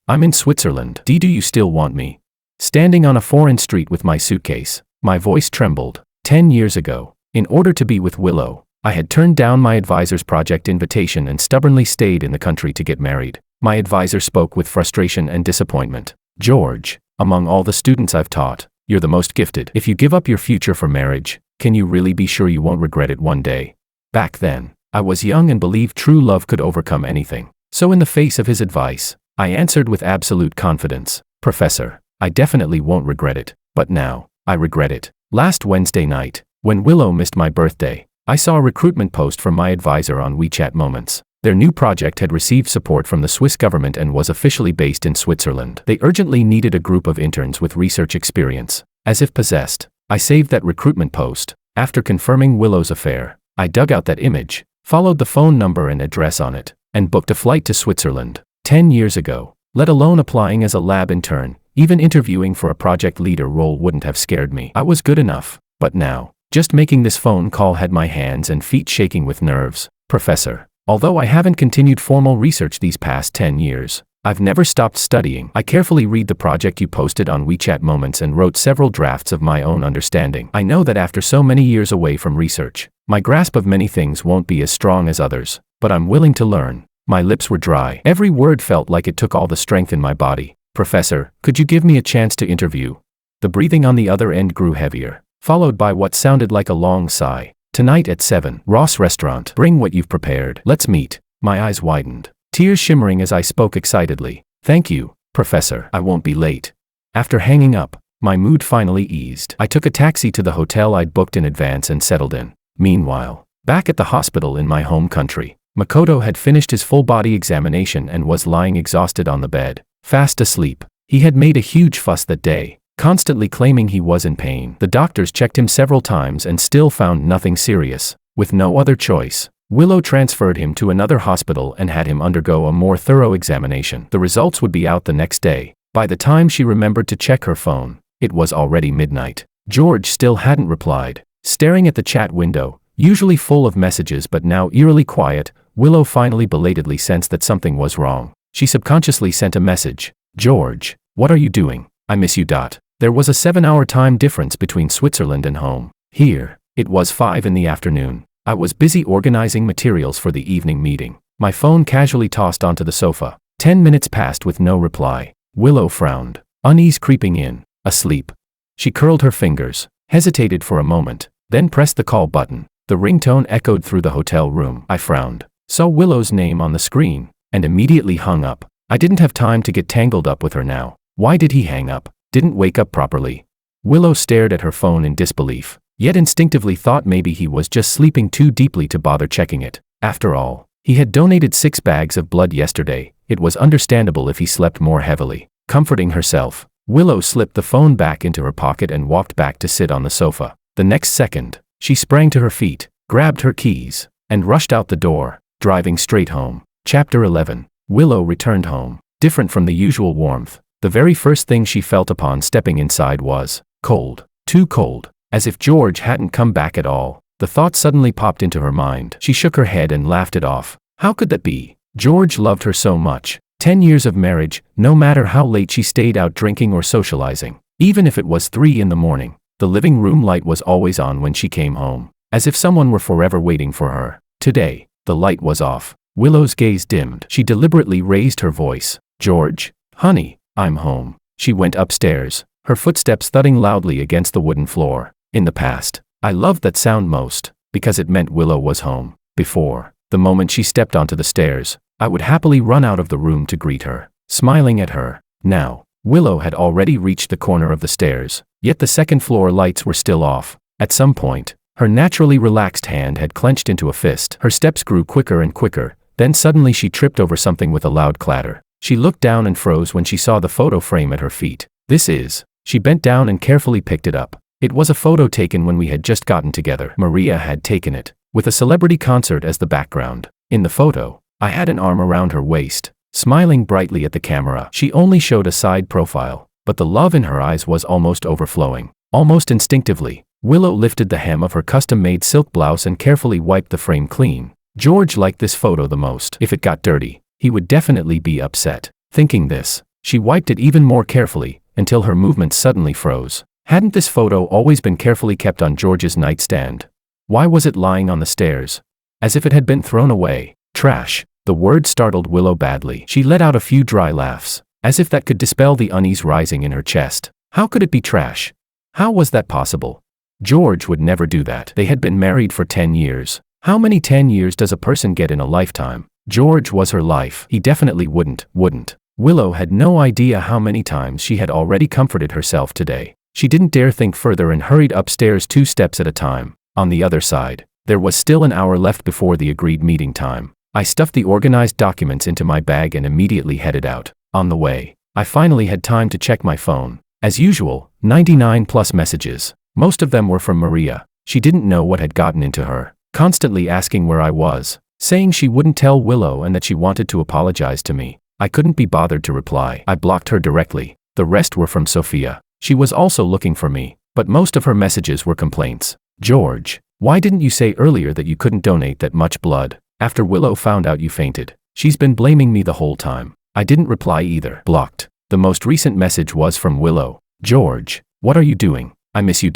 [SPEAKER 1] I'm in Switzerland. Do you still want me?" Standing on a foreign street with my suitcase, my voice trembled. 10 years ago, in order to be with Willow, I had turned down my advisor's project invitation and stubbornly stayed in the country to get married. My advisor spoke with frustration and disappointment. "George, among all the students I've taught, you're the most gifted. If you give up your future for marriage, can you really be sure you won't regret it one day?" Back then, I was young and believed true love could overcome anything. So in the face of his advice, I answered with absolute confidence, "Professor, I definitely won't regret it, but now, I regret it." Last Wednesday night, when Willow missed my birthday, I saw a recruitment post from my advisor on WeChat Moments. Their new project had received support from the Swiss government and was officially based in Switzerland. They urgently needed a group of interns with research experience. As if possessed, I saved that recruitment post. After confirming Willow's affair, I dug out that image, followed the phone number and address on it, and booked a flight to Switzerland. 10 years ago, let alone applying as a lab intern, even interviewing for a project leader role wouldn't have scared me. I was good enough. But now, just making this phone call had my hands and feet shaking with nerves. "Professor, although I haven't continued formal research these past 10 years, I've never stopped studying. I carefully read the project you posted on WeChat Moments and wrote several drafts of my own understanding. I know that after so many years away from research, my grasp of many things won't be as strong as others, but I'm willing to learn." My lips were dry. Every word felt like it took all the strength in my body. "Professor, could you give me a chance to interview?" The breathing on the other end grew heavier, followed by what sounded like a long sigh. "Tonight at 7, Ross Restaurant. Bring what you've prepared. Let's meet." My eyes widened, tears shimmering as I spoke excitedly. "Thank you, Professor. I won't be late." After hanging up, my mood finally eased. I took a taxi to the hotel I'd booked in advance and settled in. Meanwhile, back at the hospital in my home country, Makoto had finished his full-body examination and was lying exhausted on the bed, fast asleep. He had made a huge fuss that day, constantly claiming he was in pain. The doctors checked him several times and still found nothing serious. With no other choice, Willow transferred him to another hospital and had him undergo a more thorough examination. The results would be out the next day. By the time she remembered to check her phone, it was already midnight. George still hadn't replied. Staring at the chat window, usually full of messages but now eerily quiet, Willow finally belatedly sensed that something was wrong. She subconsciously sent a message. "George, what are you doing? I miss you. There was a 7-hour time difference between Switzerland and home. Here, it was 5 in the afternoon. I was busy organizing materials for the evening meeting. My phone casually tossed onto the sofa. 10 minutes passed with no reply. Willow frowned, unease creeping in. Asleep. She curled her fingers, hesitated for a moment, then pressed the call button. The ringtone echoed through the hotel room. I frowned, saw Willow's name on the screen, and immediately hung up. I didn't have time to get tangled up with her now. Why did he hang up? Didn't wake up properly? Willow stared at her phone in disbelief. yet instinctively thought maybe he was just sleeping too deeply to bother checking it. After all, he had donated 6 bags of blood yesterday. It was understandable if he slept more heavily. Comforting herself, Willow slipped the phone back into her pocket and walked back to sit on the sofa. The next second, she sprang to her feet, grabbed her keys, and rushed out the door, driving straight home. Chapter 11. Willow returned home. Different from the usual warmth, the very first thing she felt upon stepping inside was cold. Too cold. As if George hadn't come back at all. The thought suddenly popped into her mind. She shook her head and laughed it off. How could that be? George loved her so much. 10 years of marriage, no matter how late she stayed out drinking or socializing. Even if it was 3 in the morning, the living room light was always on when she came home. As if someone were forever waiting for her. Today, the light was off. Willow's gaze dimmed. She deliberately raised her voice. George, honey, I'm home. She went upstairs, her footsteps thudding loudly against the wooden floor. In the past, I loved that sound most, because it meant Willow was home. Before, the moment she stepped onto the stairs, I would happily run out of the room to greet her, smiling at her. Now, Willow had already reached the corner of the stairs, yet the second-floor lights were still off. At some point, her naturally relaxed hand had clenched into a fist. Her steps grew quicker and quicker, then suddenly she tripped over something with a loud clatter. She looked down and froze when she saw the photo frame at her feet. This is. She bent down and carefully picked it up. It was a photo taken when we had just gotten together. Maria had taken it, with a celebrity concert as the background. In the photo, I had an arm around her waist, smiling brightly at the camera. She only showed a side profile, but the love in her eyes was almost overflowing. Almost instinctively, Willow lifted the hem of her custom-made silk blouse and carefully wiped the frame clean. George liked this photo the most. If it got dirty, he would definitely be upset. Thinking this, she wiped it even more carefully, until her movements suddenly froze. Hadn't this photo always been carefully kept on George's nightstand? Why was it lying on the stairs? As if it had been thrown away. Trash. The word startled Willow badly. She let out a few dry laughs, as if that could dispel the unease rising in her chest. How could it be trash? How was that possible? George would never do that. They had been married for 10 years. How many 10 years does a person get in a lifetime? George was her life. He definitely wouldn't. Willow had no idea how many times she had already comforted herself today. She didn't dare think further and hurried upstairs 2 steps at a time. On the other side, there was still an hour left before the agreed meeting time. I stuffed the organized documents into my bag and immediately headed out. On the way, I finally had time to check my phone. As usual, 99+ messages. Most of them were from Maria. She didn't know what had gotten into her, constantly asking where I was, saying she wouldn't tell Willow and that she wanted to apologize to me. I couldn't be bothered to reply. I blocked her directly. The rest were from Sophia. She was also looking for me, but most of her messages were complaints. George, why didn't you say earlier that you couldn't donate that much blood? After Willow found out you fainted, she's been blaming me the whole time. I didn't reply either. Blocked. The most recent message was from Willow. George, what are you doing? I miss you.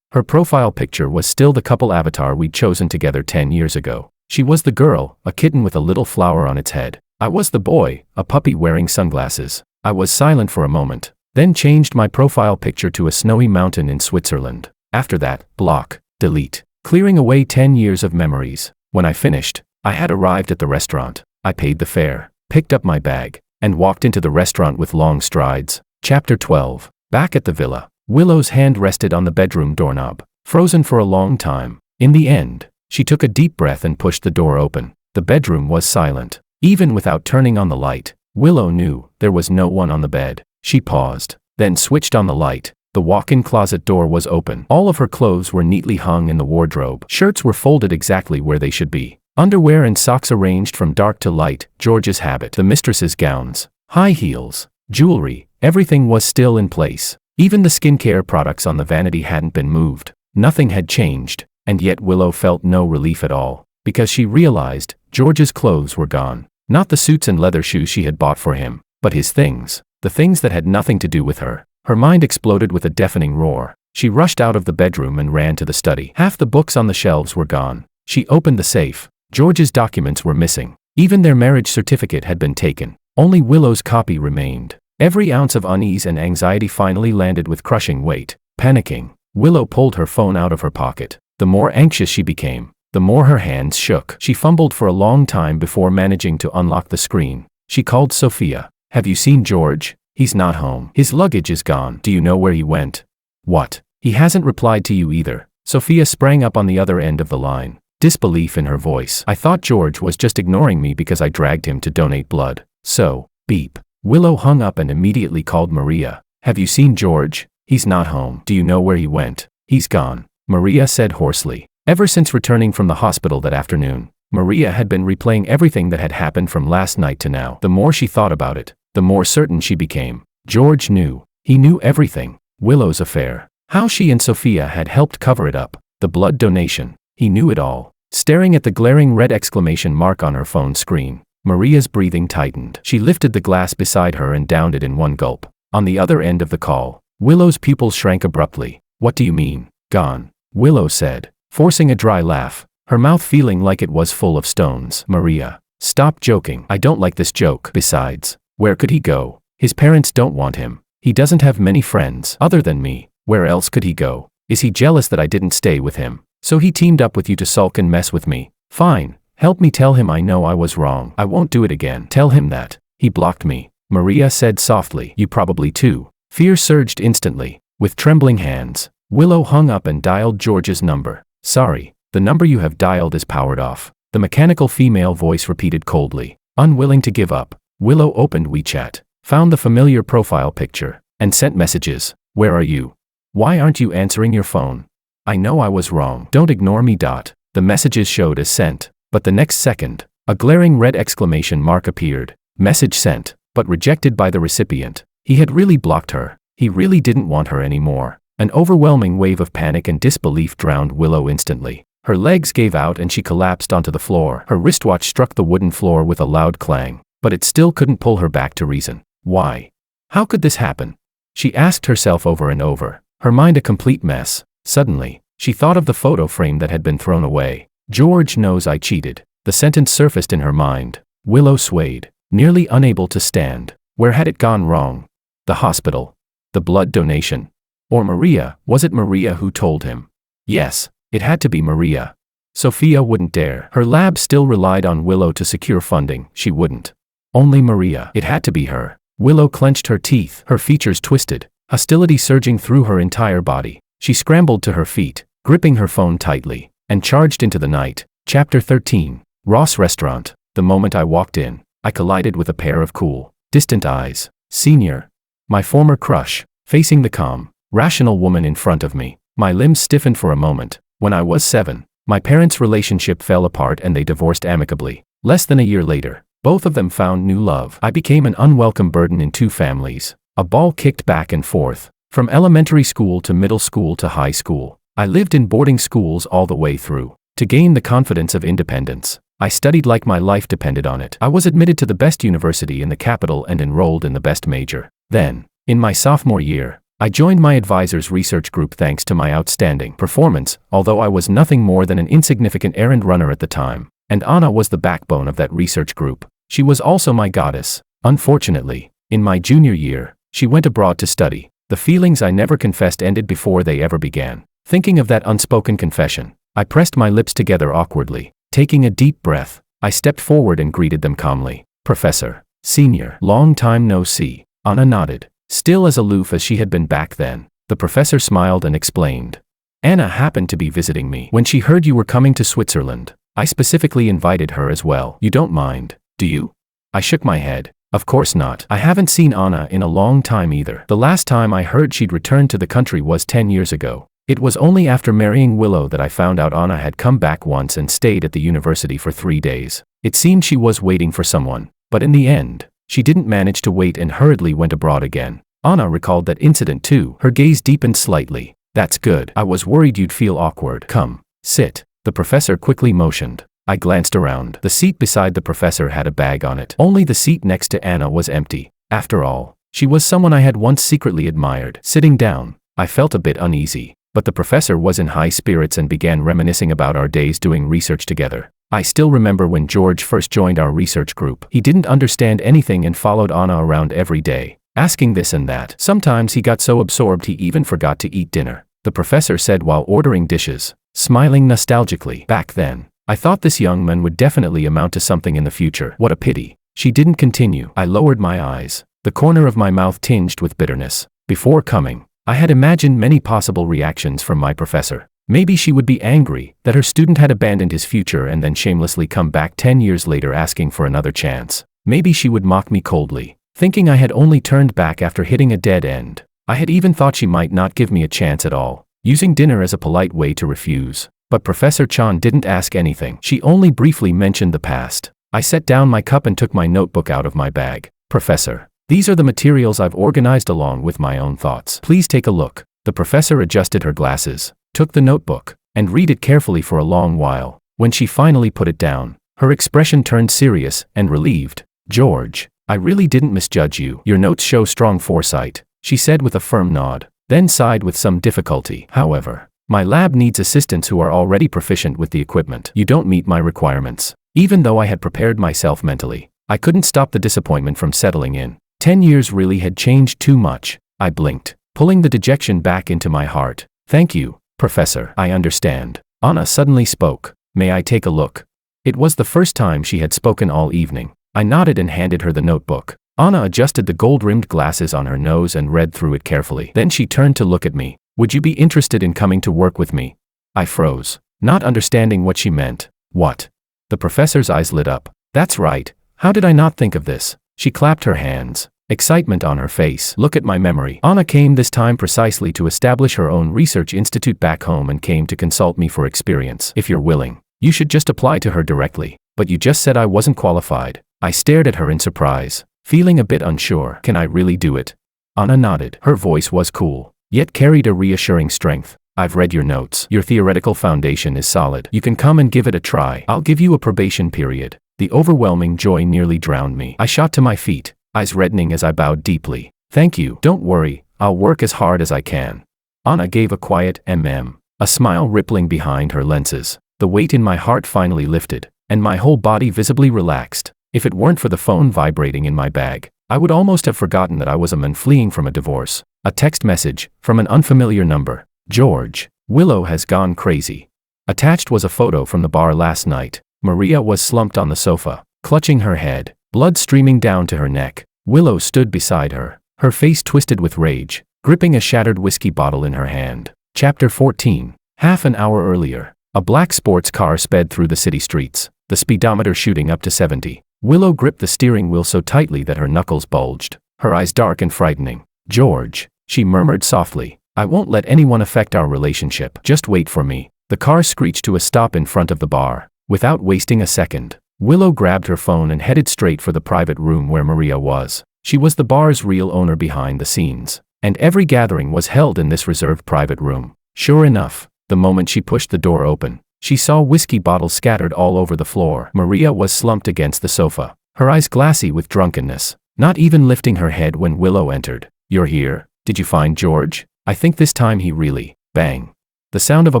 [SPEAKER 1] Her profile picture was still the couple avatar we'd chosen together 10 years ago. She was the girl, a kitten with a little flower on its head. I was the boy, a puppy wearing sunglasses. I was silent for a moment, then changed my profile picture to a snowy mountain in Switzerland. After that, block, delete, clearing away 10 years of memories. When I finished, I had arrived at the restaurant. I paid the fare, picked up my bag, and walked into the restaurant with long strides. Chapter 12. Back at the villa, Willow's hand rested on the bedroom doorknob, frozen for a long time. In the end, she took a deep breath and pushed the door open. The bedroom was silent. Even without turning on the light, Willow knew there was no one on the bed. She paused, then switched on the light. The walk-in closet door was open. All of her clothes were neatly hung in the wardrobe. Shirts were folded exactly where they should be. Underwear and socks arranged from dark to light, George's habit. The mistress's gowns, high heels, jewelry, everything was still in place. Even the skincare products on the vanity hadn't been moved. Nothing had changed, and yet Willow felt no relief at all, because she realized George's clothes were gone. Not the suits and leather shoes she had bought for him, but his things, the things that had nothing to do with her. Her mind exploded with a deafening roar. She rushed out of the bedroom and ran to the study. Half the books on the shelves were gone. She opened the safe. George's documents were missing. Even their marriage certificate had been taken. Only Willow's copy remained. Every ounce of unease and anxiety finally landed with crushing weight. Panicking, Willow pulled her phone out of her pocket. The more anxious she became, the more her hands shook. She fumbled for a long time before managing to unlock the screen. She called Sophia. Have you seen George? He's not home. His luggage is gone. Do you know where he went? What? He hasn't replied to you either. Sophia sprang up on the other end of the line, disbelief in her voice. I thought George was just ignoring me because I dragged him to donate blood. So, beep. Willow hung up and immediately called Maria. Have you seen George? He's not home. Do you know where he went? He's gone, Maria said hoarsely. Ever since returning from the hospital that afternoon, Maria had been replaying everything that had happened from last night to now. The more she thought about it, the more certain she became. George knew. He knew everything. Willow's affair. How she and Sophia had helped cover it up. The blood donation. He knew it all. Staring at the glaring red exclamation mark on her phone screen, Maria's breathing tightened. She lifted the glass beside her and downed it in one gulp. On the other end of the call, Willow's pupils shrank abruptly. What do you mean, gone? Willow said, forcing a dry laugh, her mouth feeling like it was full of stones. Maria, stop joking. I don't like this joke. Besides, where could he go? His parents don't want him. He doesn't have many friends other than me. Where else could he go? Is he jealous that I didn't stay with him? So he teamed up with you to sulk and mess with me? Fine. Help me tell him I know I was wrong. I won't do it again. Tell him that. He blocked me, Maria said softly. You probably too. Fear surged instantly. With trembling hands, Willow hung up and dialed George's number. Sorry, the number you have dialed is powered off, the mechanical female voice repeated coldly. Unwilling to give up, Willow opened WeChat, found the familiar profile picture, and sent messages. Where are you? Why aren't you answering your phone? I know I was wrong. Don't ignore me. The messages showed as sent, but the next second, a glaring red exclamation mark appeared. Message sent, but rejected by the recipient. He had really blocked her. He really didn't want her anymore. An overwhelming wave of panic and disbelief drowned Willow instantly. Her legs gave out and she collapsed onto the floor. Her wristwatch struck the wooden floor with a loud clang, but it still couldn't pull her back to reason. Why? How could this happen? She asked herself over and over, her mind a complete mess. Suddenly, she thought of the photo frame that had been thrown away. George knows I cheated. The sentence surfaced in her mind. Willow swayed, nearly unable to stand. Where had it gone wrong? The hospital? The blood donation? Or Maria? Was it Maria who told him? Yes, it had to be Maria. Sophia wouldn't dare. Her lab still relied on Willow to secure funding. She wouldn't. Only Maria. It had to be her. Willow clenched her teeth, her features twisted, hostility surging through her entire body. She scrambled to her feet, gripping her phone tightly, and charged into the night. Chapter 13. Ross Restaurant. The moment I walked in, I collided with a pair of cool, distant eyes. Senior. My former crush, facing the calm, rational woman in front of me. My limbs stiffened for a moment. When I was 7, my parents' relationship fell apart and they divorced amicably. Less than a year later, both of them found new love. I became an unwelcome burden in two families. A ball kicked back and forth. From elementary school to middle school to high school, I lived in boarding schools all the way through. To gain the confidence of independence, I studied like my life depended on it. I was admitted to the best university in the capital and enrolled in the best major. Then, in my sophomore year, I joined my advisor's research group thanks to my outstanding performance, although I was nothing more than an insignificant errand runner at the time. And Anna was the backbone of that research group. She was also my goddess. Unfortunately, in my junior year, she went abroad to study. The feelings I never confessed ended before they ever began. Thinking of that unspoken confession, I pressed my lips together awkwardly. Taking a deep breath, I stepped forward and greeted them calmly. Professor. Senior. Long time no see. Anna nodded, still as aloof as she had been back then. The professor smiled and explained. Anna happened to be visiting me. When she heard you were coming to Switzerland, I specifically invited her as well. You don't mind, do you? I shook my head. Of course not. I haven't seen Anna in a long time either. The last time I heard she'd returned to the country was 10 years ago. It was only after marrying Willow that I found out Anna had come back once and stayed at the university for 3 days. It seemed she was waiting for someone, but in the end, she didn't manage to wait and hurriedly went abroad again. Anna recalled that incident too. Her gaze deepened slightly. That's good. I was worried you'd feel awkward. Come, sit. The professor quickly motioned. I glanced around. The seat beside the professor had a bag on it. Only the seat next to Anna was empty. After all, she was someone I had once secretly admired. Sitting down, I felt a bit uneasy, but the professor was in high spirits and began reminiscing about our days doing research together. I still remember when George first joined our research group. He didn't understand anything and followed Anna around every day, asking this and that. Sometimes he got so absorbed he even forgot to eat dinner, the professor said while ordering dishes, smiling nostalgically. Back then, I thought this young man would definitely amount to something in the future. What a pity. She didn't continue. I lowered my eyes, the corner of my mouth tinged with bitterness. Before coming, I had imagined many possible reactions from my professor. Maybe she would be angry that her student had abandoned his future and then shamelessly come back 10 years later asking for another chance. Maybe she would mock me coldly, thinking I had only turned back after hitting a dead end. I had even thought she might not give me a chance at all, using dinner as a polite way to refuse. But Professor Chan didn't ask anything. She only briefly mentioned the past. I set down my cup and took my notebook out of my bag. Professor, these are the materials I've organized along with my own thoughts. Please take a look. The professor adjusted her glasses, took the notebook, and read it carefully for a long while. When she finally put it down, her expression turned serious and relieved. George, I really didn't misjudge you. Your notes show strong foresight, she said with a firm nod, then sighed with some difficulty. However, my lab needs assistants who are already proficient with the equipment. You don't meet my requirements. Even though I had prepared myself mentally, I couldn't stop the disappointment from settling in. 10 years really had changed too much. I blinked, pulling the dejection back into my heart. Thank you, Professor. I understand. Anna suddenly spoke. May I take a look? It was the first time she had spoken all evening. I nodded and handed her the notebook. Anna adjusted the gold-rimmed glasses on her nose and read through it carefully. Then she turned to look at me. Would you be interested in coming to work with me? I froze, not understanding what she meant. What? The professor's eyes lit up. That's right. How did I not think of this? She clapped her hands, excitement on her face. Look at my memory. Anna came this time precisely to establish her own research institute back home and came to consult me for experience. If you're willing, you should just apply to her directly. But you just said I wasn't qualified. I stared at her in surprise, feeling a bit unsure. Can I really do it? Anna nodded. Her voice was cool, yet carried a reassuring strength. I've read your notes. Your theoretical foundation is solid. You can come and give it a try. I'll give you a probation period. The overwhelming joy nearly drowned me. I shot to my feet, eyes reddening as I bowed deeply. Thank you. Don't worry, I'll work as hard as I can. Anna gave a quiet a smile rippling behind her lenses. The weight in my heart finally lifted, and my whole body visibly relaxed. If it weren't for the phone vibrating in my bag, I would almost have forgotten that I was a man fleeing from a divorce. A text message from an unfamiliar number. George, Willow has gone crazy. Attached was a photo from the bar last night. Maria was slumped on the sofa, clutching her head, blood streaming down to her neck. Willow stood beside her, her face twisted with rage, gripping a shattered whiskey bottle in her hand. Chapter 14. Half an hour earlier, a black sports car sped through the city streets, the speedometer shooting up to 70. Willow gripped the steering wheel so tightly that her knuckles bulged, her eyes dark and frightening. George, she murmured softly, I won't let anyone affect our relationship. Just wait for me. The car screeched to a stop in front of the bar. Without wasting a second, Willow grabbed her phone and headed straight for the private room where Maria was. She was the bar's real owner behind the scenes, and every gathering was held in this reserved private room. Sure enough, the moment she pushed the door open, she saw whiskey bottles scattered all over the floor. Maria was slumped against the sofa, her eyes glassy with drunkenness, not even lifting her head when Willow entered. You're here? Did you find George? I think this time he really... Bang. The sound of a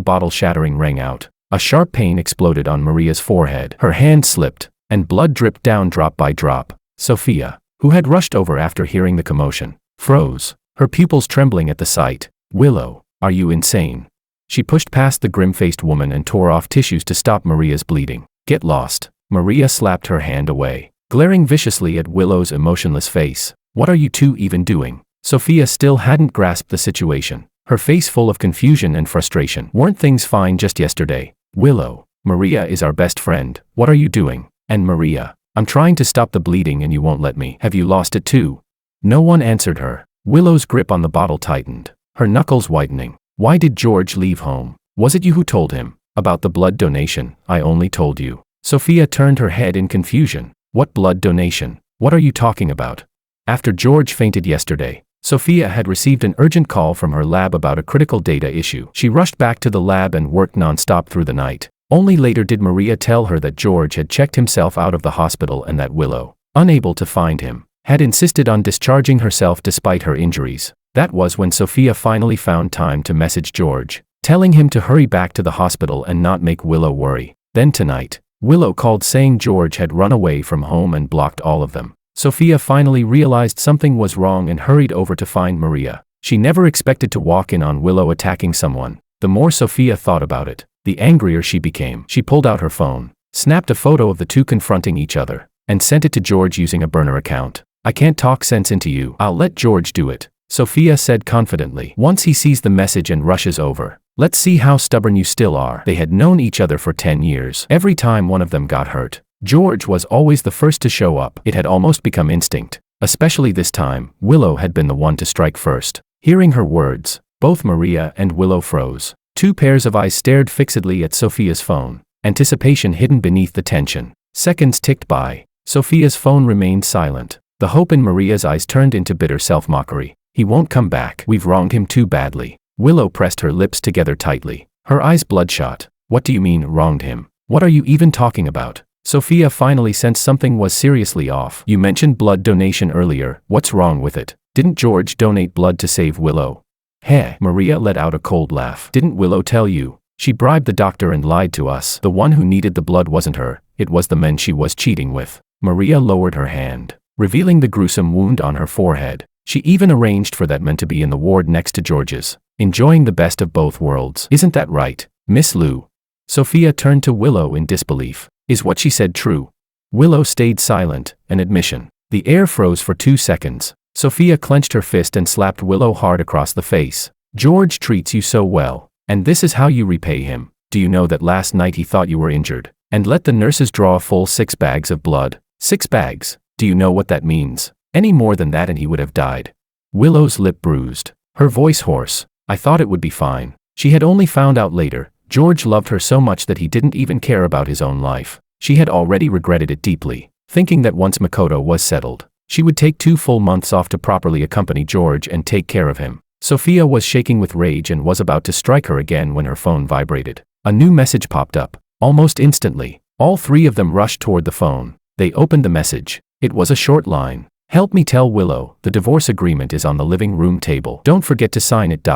[SPEAKER 1] bottle shattering rang out. A sharp pain exploded on Maria's forehead. Her hand slipped, and blood dripped down drop by drop. Sophia, who had rushed over after hearing the commotion, froze, her pupils trembling at the sight. Willow, are you insane? She pushed past the grim-faced woman and tore off tissues to stop Maria's bleeding. Get lost. Maria slapped her hand away, glaring viciously at Willow's emotionless face. What are you two even doing? Sophia still hadn't grasped the situation, her face full of confusion and frustration. Weren't things fine just yesterday? Willow, Maria is our best friend. What are you doing? And Maria, I'm trying to stop the bleeding and you won't let me. Have you lost it too? No one answered her. Willow's grip on the bottle tightened, her knuckles whitening. Why did George leave home? Was it you who told him? About the blood donation, I only told you. Sophia turned her head in confusion. What blood donation? What are you talking about? After George fainted yesterday, Sophia had received an urgent call from her lab about a critical data issue. She rushed back to the lab and worked non-stop through the night. Only later did Maria tell her that George had checked himself out of the hospital and that Willow, unable to find him, had insisted on discharging herself despite her injuries. That was when Sophia finally found time to message George, telling him to hurry back to the hospital and not make Willow worry. Then tonight, Willow called saying George had run away from home and blocked all of them. Sophia finally realized something was wrong and hurried over to find Maria. She never expected to walk in on Willow attacking someone. The more Sophia thought about it, the angrier she became. She pulled out her phone, snapped a photo of the two confronting each other, and sent it to George using a burner account. I can't talk sense into you. I'll let George do it, Sophia said confidently. Once he sees the message and rushes over, Let's see how stubborn you still are. They had known each other for 10 years. Every time one of them got hurt, George was always the first to show up. It had almost become instinct. Especially this time, Willow had been the one to strike first. Hearing her words, both Maria and Willow froze. Two pairs of eyes stared fixedly at Sophia's phone, anticipation hidden beneath the tension. Seconds ticked by. Sophia's phone remained silent. The hope in Maria's eyes turned into bitter self-mockery. He won't come back. We've wronged him too badly. Willow pressed her lips together tightly, her eyes bloodshot. What do you mean, wronged him? What are you even talking about? Sophia finally sensed something was seriously off. You mentioned blood donation earlier. What's wrong with it? Didn't George donate blood to save Willow? Heh, Maria let out a cold laugh. Didn't Willow tell you? She bribed the doctor and lied to us. The one who needed the blood wasn't her, it was the men she was cheating with. Maria lowered her hand, revealing the gruesome wound on her forehead. She even arranged for that man to be in the ward next to George's, enjoying the best of both worlds. Isn't that right, Miss Lou? Sophia turned to Willow in disbelief. Is what she said true? Willow stayed silent, an admission. The air froze for 2 seconds. Sophia clenched her fist and slapped Willow hard across the face. George treats you so well, and this is how you repay him. Do you know that last night he thought you were injured, and let the nurses draw a full 6 bags of blood? 6 bags? Do you know what that means? Any more than that and he would have died. Willow's lip bruised, her voice hoarse. I thought it would be fine. She had only found out later, George loved her so much that he didn't even care about his own life. She had already regretted it deeply, thinking that once Makoto was settled, she would take 2 full months off to properly accompany George and take care of him. Sophia was shaking with rage and was about to strike her again when her phone vibrated. A new message popped up. Almost instantly, all 3 of them rushed toward the phone. They opened the message. It was a short line. Help me tell Willow, the divorce agreement is on the living room table. Don't forget to sign it.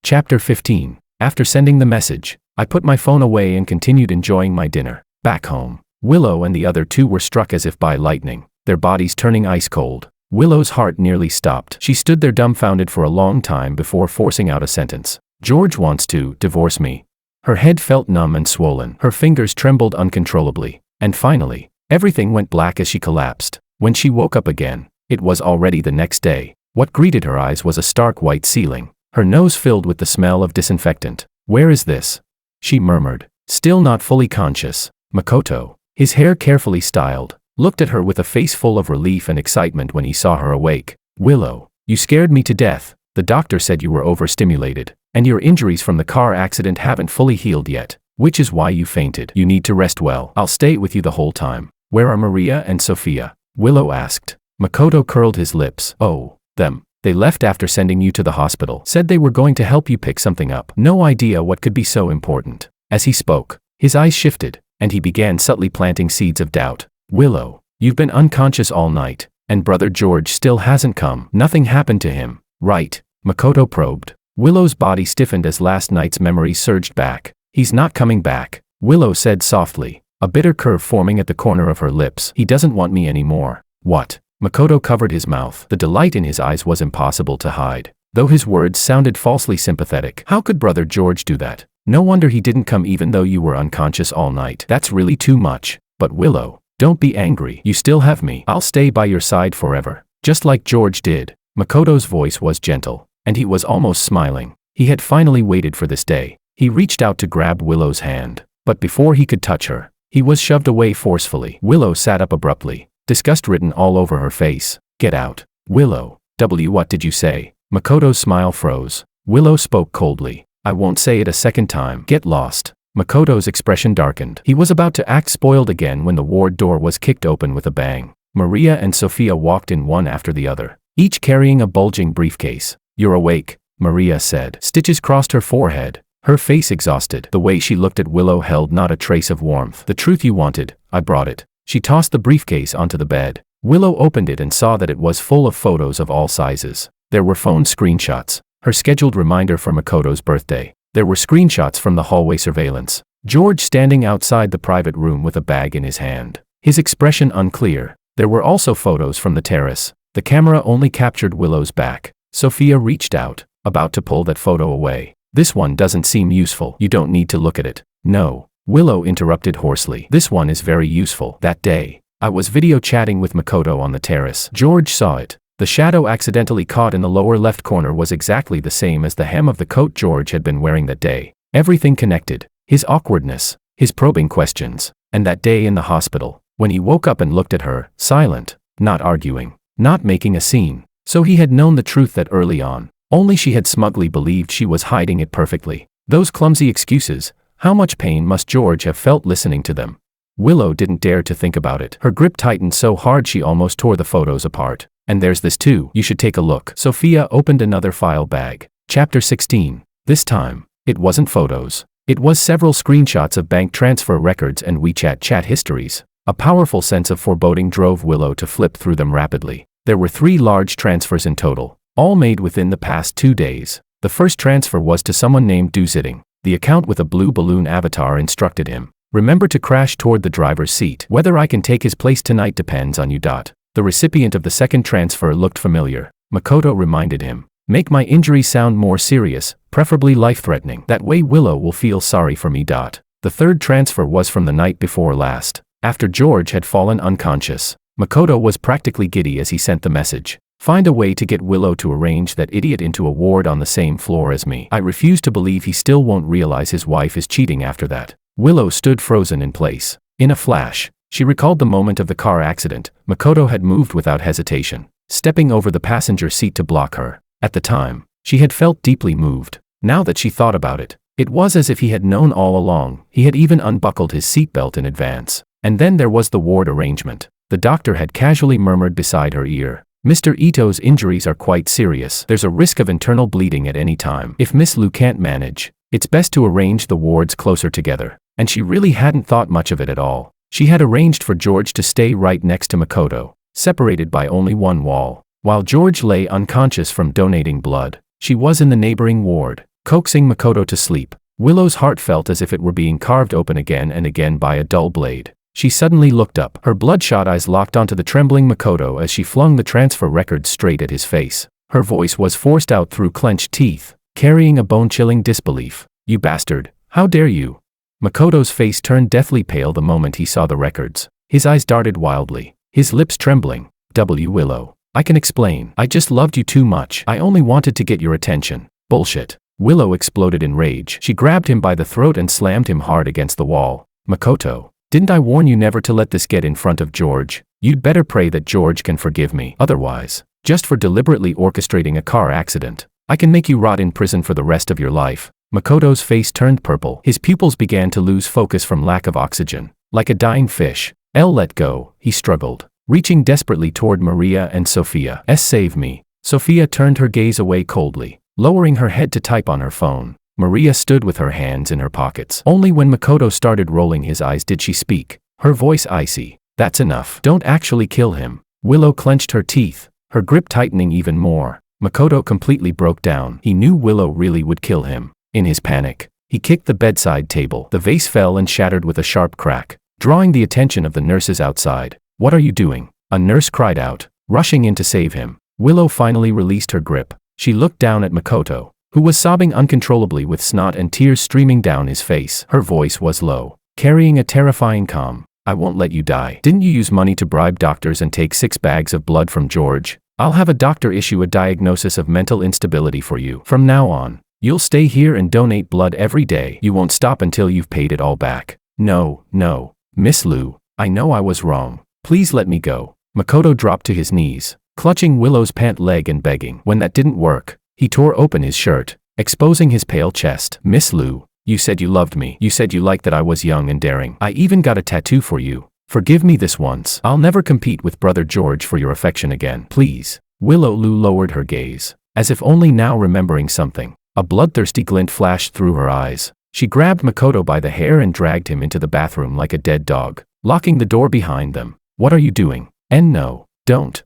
[SPEAKER 1] Chapter 15. After sending the message, I put my phone away and continued enjoying my dinner. Back home, Willow and the other 2 were struck as if by lightning, their bodies turning ice cold. Willow's heart nearly stopped. She stood there dumbfounded for a long time before forcing out a sentence. George wants to divorce me. Her head felt numb and swollen. Her fingers trembled uncontrollably. And finally, everything went black as she collapsed. When she woke up again, it was already the next day. What greeted her eyes was a stark white ceiling, her nose filled with the smell of disinfectant. Where is this? She murmured, still not fully conscious. Makoto, his hair carefully styled, looked at her with a face full of relief and excitement when he saw her awake. Willow, you scared me to death. The doctor said you were overstimulated, and your injuries from the car accident haven't fully healed yet, which is why you fainted. You need to rest well. I'll stay with you the whole time. Where are Maria and Sophia? Willow asked. Makoto curled his lips. Oh, them. They left after sending you to the hospital. Said they were going to help you pick something up. No idea what could be so important. As he spoke, his eyes shifted, and he began subtly planting seeds of doubt. Willow, you've been unconscious all night, and brother George still hasn't come. Nothing happened to him, right? Makoto probed. Willow's body stiffened as last night's memories surged back. He's not coming back, Willow said softly, a bitter curve forming at the corner of her lips. He doesn't want me anymore. What? Makoto covered his mouth. The delight in his eyes was impossible to hide, though his words sounded falsely sympathetic. How could brother George do that? No wonder he didn't come even though you were unconscious all night. That's really too much. But Willow, don't be angry. You still have me. I'll stay by your side forever, just like George did. Makoto's voice was gentle, and he was almost smiling. He had finally waited for this day. He reached out to grab Willow's hand, but before he could touch her, he was shoved away forcefully. Willow sat up abruptly, disgust written all over her face. Get out. Willow, what did you say? Makoto's smile froze. Willow spoke coldly. I won't say it a second time. Get lost. Makoto's expression darkened. He was about to act spoiled again when the ward door was kicked open with a bang. Maria and Sophia walked in one after the other, each carrying a bulging briefcase. You're awake, Maria said. Stitches crossed her forehead, her face exhausted. The way she looked at Willow held not a trace of warmth. The truth you wanted, I brought it. She tossed the briefcase onto the bed. Willow opened it and saw that it was full of photos of all sizes. There were phone screenshots, her scheduled reminder for Makoto's birthday. There were screenshots from the hallway surveillance. George standing outside the private room with a bag in his hand, his expression unclear. There were also photos from the terrace. The camera only captured Willow's back. Sophia reached out, about to pull that photo away. This one doesn't seem useful. You don't need to look at it. No. Willow interrupted hoarsely. This one is very useful. That day, I was video chatting with Makoto on the terrace. George saw it. The shadow accidentally caught in the lower left corner was exactly the same as the hem of the coat George had been wearing that day. Everything connected. His awkwardness, his probing questions, and that day in the hospital, when he woke up and looked at her, silent, not arguing, not making a scene. So he had known the truth that early on, only she had smugly believed she was hiding it perfectly. Those clumsy excuses, how much pain must George have felt listening to them? Willow didn't dare to think about it. Her grip tightened so hard she almost tore the photos apart. And there's this too. You should take a look. Sophia opened another file bag. Chapter 16. This time, it wasn't photos. It was several screenshots of bank transfer records and WeChat chat histories. A powerful sense of foreboding drove Willow to flip through them rapidly. There were 3 large transfers in total, all made within the past 2 days. The first transfer was to someone named Duzitting. The account with a blue balloon avatar instructed him, "Remember to crash toward the driver's seat. Whether I can take his place tonight depends on you." The recipient of the second transfer looked familiar. Makoto reminded him, "Make my injury sound more serious, preferably life-threatening. That way Willow will feel sorry for me." The third transfer was from the night before last. After George had fallen unconscious, Makoto was practically giddy as he sent the message. "Find a way to get Willow to arrange that idiot into a ward on the same floor as me. I refuse to believe he still won't realize his wife is cheating after that." Willow stood frozen in place. In a flash, she recalled the moment of the car accident. Makoto had moved without hesitation, stepping over the passenger seat to block her. At the time, she had felt deeply moved. Now that she thought about it, it was as if he had known all along. He had even unbuckled his seatbelt in advance. And then there was the ward arrangement. The doctor had casually murmured beside her ear, "Mr. Ito's injuries are quite serious. There's a risk of internal bleeding at any time. If Miss Lu can't manage, it's best to arrange the wards closer together." And she really hadn't thought much of it at all. She had arranged for George to stay right next to Makoto, separated by only one wall. While George lay unconscious from donating blood, she was in the neighboring ward, coaxing Makoto to sleep. Willow's heart felt as if it were being carved open again and again by a dull blade. She suddenly looked up, her bloodshot eyes locked onto the trembling Makoto as she flung the transfer records straight at his face. Her voice was forced out through clenched teeth, carrying a bone-chilling disbelief. "You bastard, how dare you!" Makoto's face turned deathly pale the moment he saw the records. His eyes darted wildly, his lips trembling. Willow, I can explain. I just loved you too much. I only wanted to get your attention." "Bullshit." Willow exploded in rage. She grabbed him by the throat and slammed him hard against the wall. "Makoto, didn't I warn you never to let this get in front of George? You'd better pray that George can forgive me. Otherwise, just for deliberately orchestrating a car accident, I can make you rot in prison for the rest of your life." Makoto's face turned purple. His pupils began to lose focus from lack of oxygen. Like a dying fish. Let go," he struggled, reaching desperately toward Maria and Sophia. "Save me." Sophia turned her gaze away coldly, lowering her head to type on her phone. Maria stood with her hands in her pockets. Only when Makoto started rolling his eyes did she speak, her voice icy. "That's enough. Don't actually kill him." Willow clenched her teeth, her grip tightening even more. Makoto completely broke down. He knew Willow really would kill him. In his panic, he kicked the bedside table. The vase fell and shattered with a sharp crack, drawing the attention of the nurses outside. "What are you doing?" a nurse cried out, rushing in to save him. Willow finally released her grip. She looked down at Makoto, who was sobbing uncontrollably with snot and tears streaming down his face. Her voice was low, carrying a terrifying calm. "I won't let you die. Didn't you use money to bribe doctors and take 6 bags of blood from George? I'll have a doctor issue a diagnosis of mental instability for you. From now on, you'll stay here and donate blood every day. You won't stop until you've paid it all back." No, Miss Lu, I know I was wrong. Please let me go." Makoto dropped to his knees, clutching Willow's pant leg and begging. When that didn't work, he tore open his shirt, exposing his pale chest. "Miss Lu, you said you loved me. You said you liked that I was young and daring. I even got a tattoo for you. Forgive me this once. I'll never compete with Brother George for your affection again. Please." Willow lowered her gaze, as if only now remembering something. A bloodthirsty glint flashed through her eyes. She grabbed Makoto by the hair and dragged him into the bathroom like a dead dog, locking the door behind them. "What are you doing? And no, don't."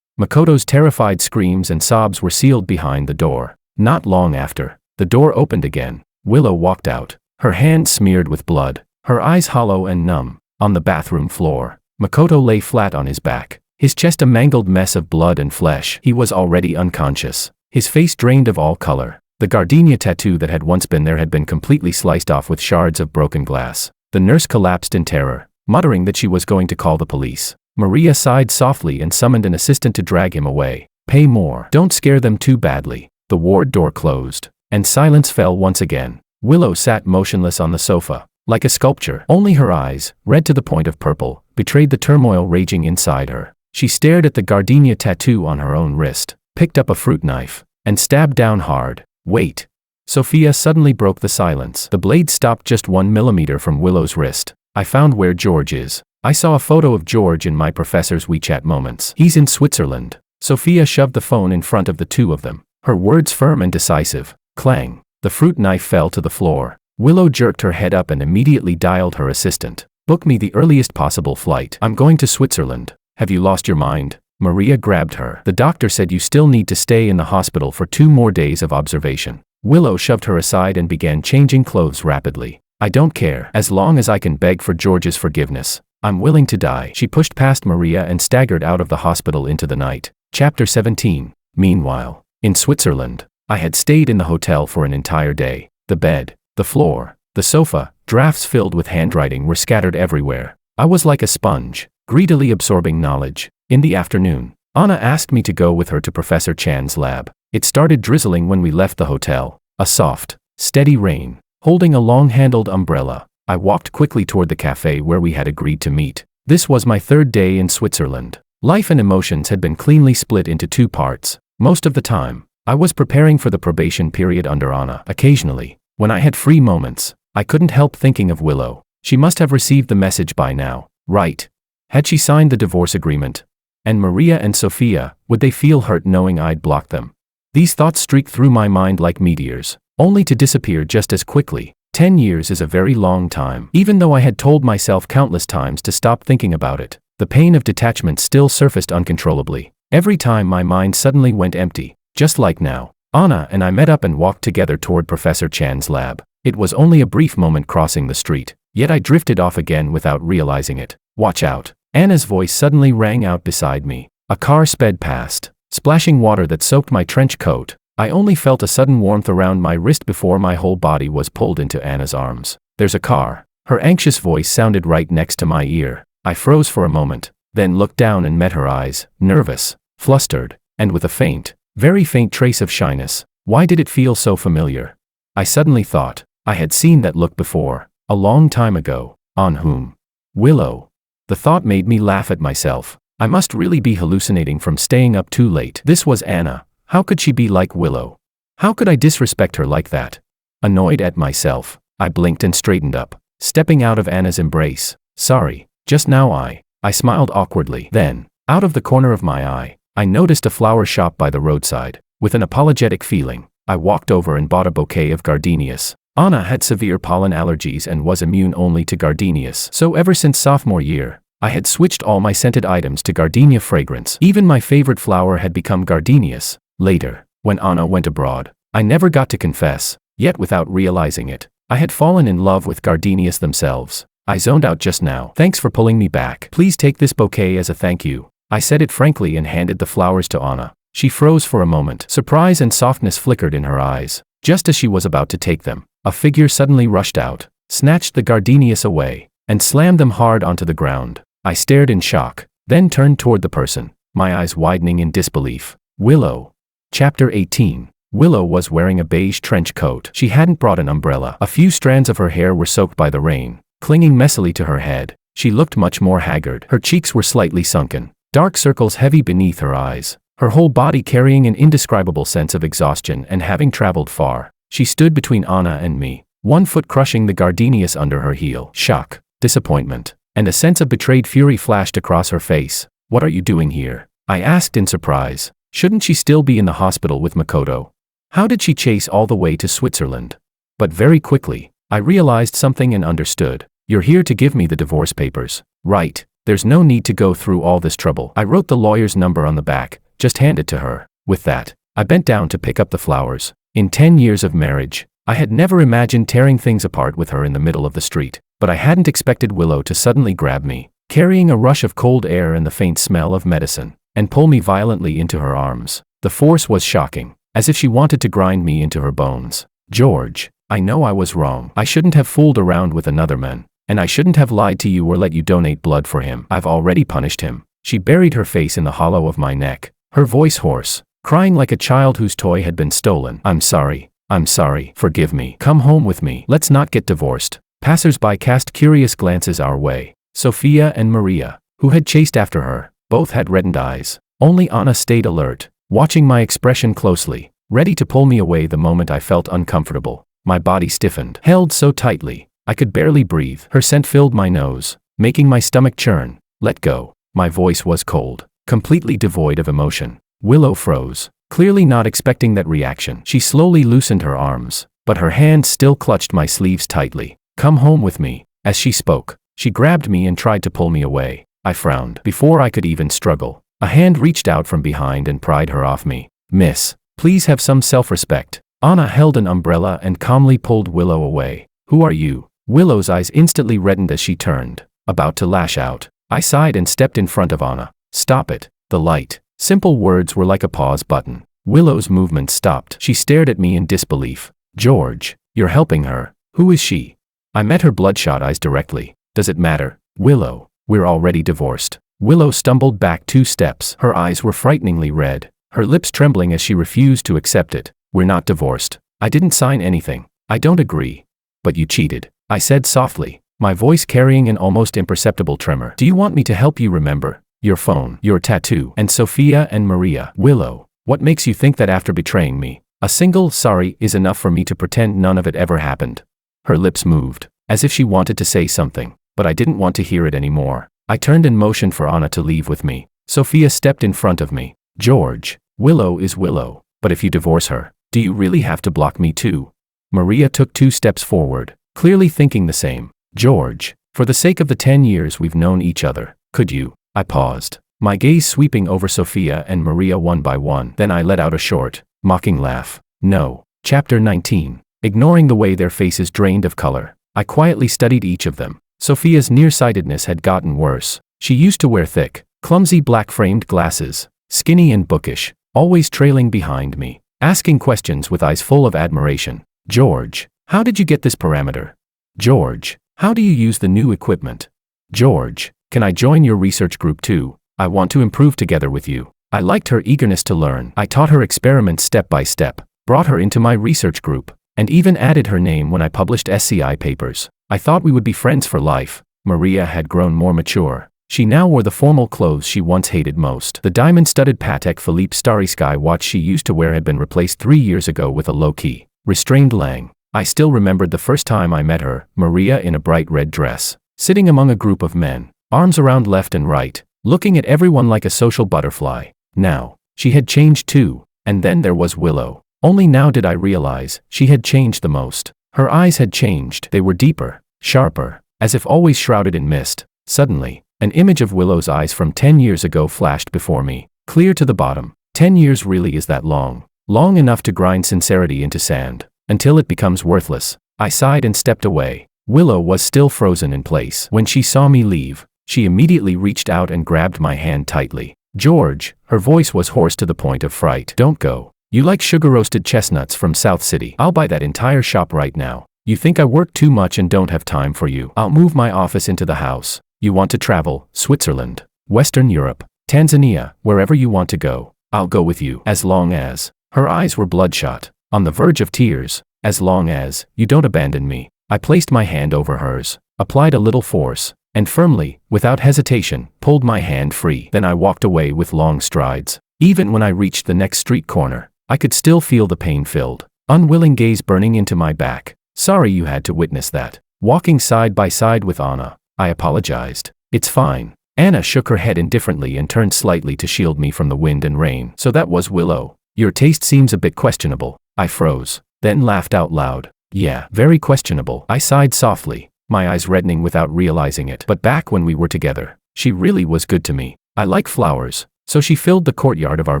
[SPEAKER 1] Makoto's terrified screams and sobs were sealed behind the door. Not long after, the door opened again. Willow walked out, her hands smeared with blood, her eyes hollow and numb. On the bathroom floor, Makoto lay flat on his back, his chest a mangled mess of blood and flesh. He was already unconscious, his face drained of all color. The gardenia tattoo that had once been there had been completely sliced off with shards of broken glass. The nurse collapsed in terror, muttering that she was going to call the police. Maria sighed softly and summoned an assistant to drag him away. "Pay more. Don't scare them too badly." The ward door closed, and silence fell once again. Willow sat motionless on the sofa, like a sculpture. Only her eyes, red to the point of purple, betrayed the turmoil raging inside her. She stared at the gardenia tattoo on her own wrist, picked up a fruit knife, and stabbed down hard. Wait. Sophia suddenly broke the silence. The blade stopped just 1 millimeter from Willow's wrist. I found where George is. I saw a photo of George in my professor's WeChat moments. He's in Switzerland. Sophia shoved the phone in front of the two of them, her words firm and decisive. Clang. The fruit knife fell to the floor. Willow jerked her head up and immediately dialed her assistant. Book me the earliest possible flight. I'm going to Switzerland. Have you lost your mind? Maria grabbed her. The doctor said you still need to stay in the hospital for 2 more days of observation. Willow shoved her aside and began changing clothes rapidly. I don't care, as long as I can beg for George's forgiveness. I'm willing to die. She pushed past Maria and staggered out of the hospital into the night. Chapter 17. Meanwhile, in Switzerland, I had stayed in the hotel for an entire day. The bed, the floor, the sofa, drafts filled with handwriting were scattered everywhere. I was like a sponge, greedily absorbing knowledge. In the afternoon, Anna asked me to go with her to Professor Chan's lab. It started drizzling when we left the hotel, a soft, steady rain. Holding a long-handled umbrella, I walked quickly toward the cafe where we had agreed to meet. This was my 3rd day in Switzerland. Life and emotions had been cleanly split into 2 parts. Most of the time, I was preparing for the probation period under Anna. Occasionally, when I had free moments, I couldn't help thinking of Willow. She must have received the message by now, right? Had she signed the divorce agreement? And Maria and Sophia, would they feel hurt knowing I'd blocked them? These thoughts streaked through my mind like meteors, only to disappear just as quickly. 10 years is a very long time. Even though I had told myself countless times to stop thinking about it, the pain of detachment still surfaced uncontrollably. Every time my mind suddenly went empty, just like now. Anna and I met up and walked together toward Professor Chan's lab. It was only a brief moment crossing the street, yet I drifted off again without realizing it. Watch out. Anna's voice suddenly rang out beside me. A car sped past, splashing water that soaked my trench coat. I only felt a sudden warmth around my wrist before my whole body was pulled into Anna's arms. There's a car. Her anxious voice sounded right next to my ear. I froze for a moment, then looked down and met her eyes, nervous, flustered, and with a faint, very faint trace of shyness. Why did it feel so familiar? I suddenly thought, I had seen that look before, a long time ago. On whom? Willow. The thought made me laugh at myself. I must really be hallucinating from staying up too late. This was Anna. How could she be like Willow? How could I disrespect her like that? Annoyed at myself, I blinked and straightened up, stepping out of Anna's embrace. Sorry, just now I smiled awkwardly. Then, out of the corner of my eye, I noticed a flower shop by the roadside. With an apologetic feeling, I walked over and bought a bouquet of gardenias. Anna had severe pollen allergies and was immune only to gardenias. So ever since sophomore year, I had switched all my scented items to gardenia fragrance. Even my favorite flower had become gardenias. Later, when Anna went abroad, I never got to confess, yet without realizing it, I had fallen in love with gardenias themselves. I zoned out just now. Thanks for pulling me back. Please take this bouquet as a thank you. I said it frankly and handed the flowers to Anna. She froze for a moment. Surprise and softness flickered in her eyes. Just as she was about to take them, a figure suddenly rushed out, snatched the gardenias away, and slammed them hard onto the ground. I stared in shock, then turned toward the person, my eyes widening in disbelief. Willow. Chapter 18. Willow was wearing a beige trench coat. She hadn't brought an umbrella. A few strands of her hair were soaked by the rain, clinging messily to her head. She looked much more haggard. Her cheeks were slightly sunken, dark circles heavy beneath her eyes, her whole body carrying an indescribable sense of exhaustion and having traveled far. She stood between Anna and me, one foot crushing the gardenias under her heel. Shock, disappointment, and a sense of betrayed fury flashed across her face. What are you doing here? I asked in surprise. Shouldn't she still be in the hospital with Makoto? How did she chase all the way to Switzerland? But very quickly, I realized something and understood. You're here to give me the divorce papers, right? There's no need to go through all this trouble. I wrote the lawyer's number on the back, just hand it to her. With that, I bent down to pick up the flowers. In 10 years of marriage, I had never imagined tearing things apart with her in the middle of the street, but I hadn't expected Willow to suddenly grab me, carrying a rush of cold air and the faint smell of medicine, and pull me violently into her arms. The force was shocking, as if she wanted to grind me into her bones. George, I know I was wrong. I shouldn't have fooled around with another man, and I shouldn't have lied to you or let you donate blood for him. I've already punished him. She buried her face in the hollow of my neck, her voice hoarse, crying like a child whose toy had been stolen. I'm sorry. I'm sorry, forgive me. Come home with me. Let's not get divorced. Passers-by cast curious glances our way. Sophia and Maria, who had chased after her, both had reddened eyes. Only Anna stayed alert, watching my expression closely, ready to pull me away the moment I felt uncomfortable. My body stiffened, held so tightly, I could barely breathe. Her scent filled my nose, making my stomach churn. Let go. My voice was cold, completely devoid of emotion. Willow froze, clearly not expecting that reaction. She slowly loosened her arms, but her hands still clutched my sleeves tightly. Come home with me. As she spoke, she grabbed me and tried to pull me away. I frowned. Before I could even struggle, a hand reached out from behind and pried her off me. Miss, please have some self-respect. Anna held an umbrella and calmly pulled Willow away. Who are you? Willow's eyes instantly reddened as she turned, about to lash out. I sighed and stepped in front of Anna. Stop it. The light. Simple words were like a pause button. Willow's movement stopped. She stared at me in disbelief. George, you're helping her. Who is she? I met her bloodshot eyes directly. Does it matter? Willow, we're already divorced. Willow stumbled back 2 steps. Her eyes were frighteningly red, her lips trembling as she refused to accept it. We're not divorced. I didn't sign anything. I don't agree. But you cheated, I said softly, my voice carrying an almost imperceptible tremor. Do you want me to help you remember? Your phone, your tattoo, and Sophia and Maria. Willow, what makes you think that after betraying me, a single sorry is enough for me to pretend none of it ever happened? Her lips moved, as if she wanted to say something, but I didn't want to hear it anymore. I turned and motioned for Anna to leave with me. Sophia stepped in front of me. George, Willow is Willow, but if you divorce her, do you really have to block me too? Maria took 2 steps forward, clearly thinking the same. George, for the sake of the 10 years we've known each other, could you? I paused, my gaze sweeping over Sophia and Maria one by one. Then I let out a short, mocking laugh. No. Chapter 19. Ignoring the way their faces drained of color, I quietly studied each of them. Sophia's nearsightedness had gotten worse. She used to wear thick, clumsy black-framed glasses, skinny and bookish, always trailing behind me, asking questions with eyes full of admiration. George, how did you get this parameter? George, how do you use the new equipment? George, can I join your research group too? I want to improve together with you. I liked her eagerness to learn. I taught her experiments step by step, brought her into my research group, and even added her name when I published SCI papers. I thought we would be friends for life. Maria had grown more mature. She now wore the formal clothes she once hated most. The diamond-studded Patek Philippe Starry Sky watch she used to wear had been replaced 3 years ago with a low-key, restrained Lang. I still remembered the first time I met her, Maria in a bright red dress, sitting among a group of men, arms around left and right, looking at everyone like a social butterfly. Now, she had changed too. And then there was Willow. Only now did I realize she had changed the most. Her eyes had changed. They were deeper, sharper, as if always shrouded in mist. Suddenly, an image of Willow's eyes from 10 years ago flashed before me, clear to the bottom. 10 years really is that long. Long enough to grind sincerity into sand, until it becomes worthless. I sighed and stepped away. Willow was still frozen in place. When she saw me leave, she immediately reached out and grabbed my hand tightly. George, her voice was hoarse to the point of fright. Don't go. You like sugar-roasted chestnuts from South City. I'll buy that entire shop right now. You think I work too much and don't have time for you. I'll move my office into the house. You want to travel, Switzerland, Western Europe, Tanzania, wherever you want to go. I'll go with you. As long as. Her eyes were bloodshot, on the verge of tears. As long as you don't abandon me. I placed my hand over hers, applied a little force, and firmly, without hesitation, pulled my hand free. Then I walked away with long strides. Even when I reached the next street corner, I could still feel the pain-filled, unwilling gaze burning into my back. Sorry you had to witness that. Walking side by side with Anna, I apologized. It's fine. Anna shook her head indifferently and turned slightly to shield me from the wind and rain. So that was Willow. Your taste seems a bit questionable. I froze, then laughed out loud. Yeah, very questionable. I sighed softly, my eyes reddening without realizing it. But back when we were together, she really was good to me. I like flowers, so she filled the courtyard of our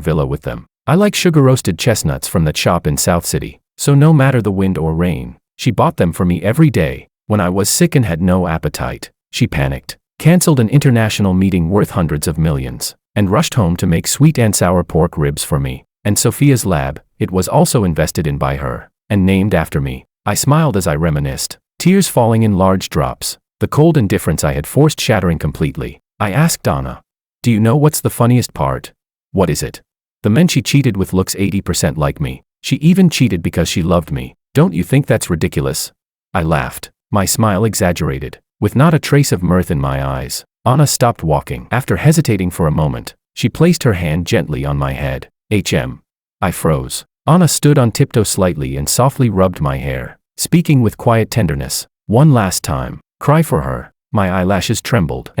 [SPEAKER 1] villa with them. I like sugar-roasted chestnuts from that shop in South City, so no matter the wind or rain, she bought them for me every day. When I was sick and had no appetite, she panicked, canceled an international meeting worth hundreds of millions, and rushed home to make sweet and sour pork ribs for me. And Sophia's lab, it was also invested in by her, and named after me. I smiled as I reminisced, tears falling in large drops, the cold indifference I had forced shattering completely. I asked Anna, do you know what's the funniest part? What is it? The men she cheated with looks 80% like me. She even cheated because she loved me. Don't you think that's ridiculous? I laughed, my smile exaggerated, with not a trace of mirth in my eyes. Anna stopped walking. After hesitating for a moment, she placed her hand gently on my head. I froze. Anna stood on tiptoe slightly and softly rubbed my hair, speaking with quiet tenderness. One last time. Cry for her. My eyelashes trembled.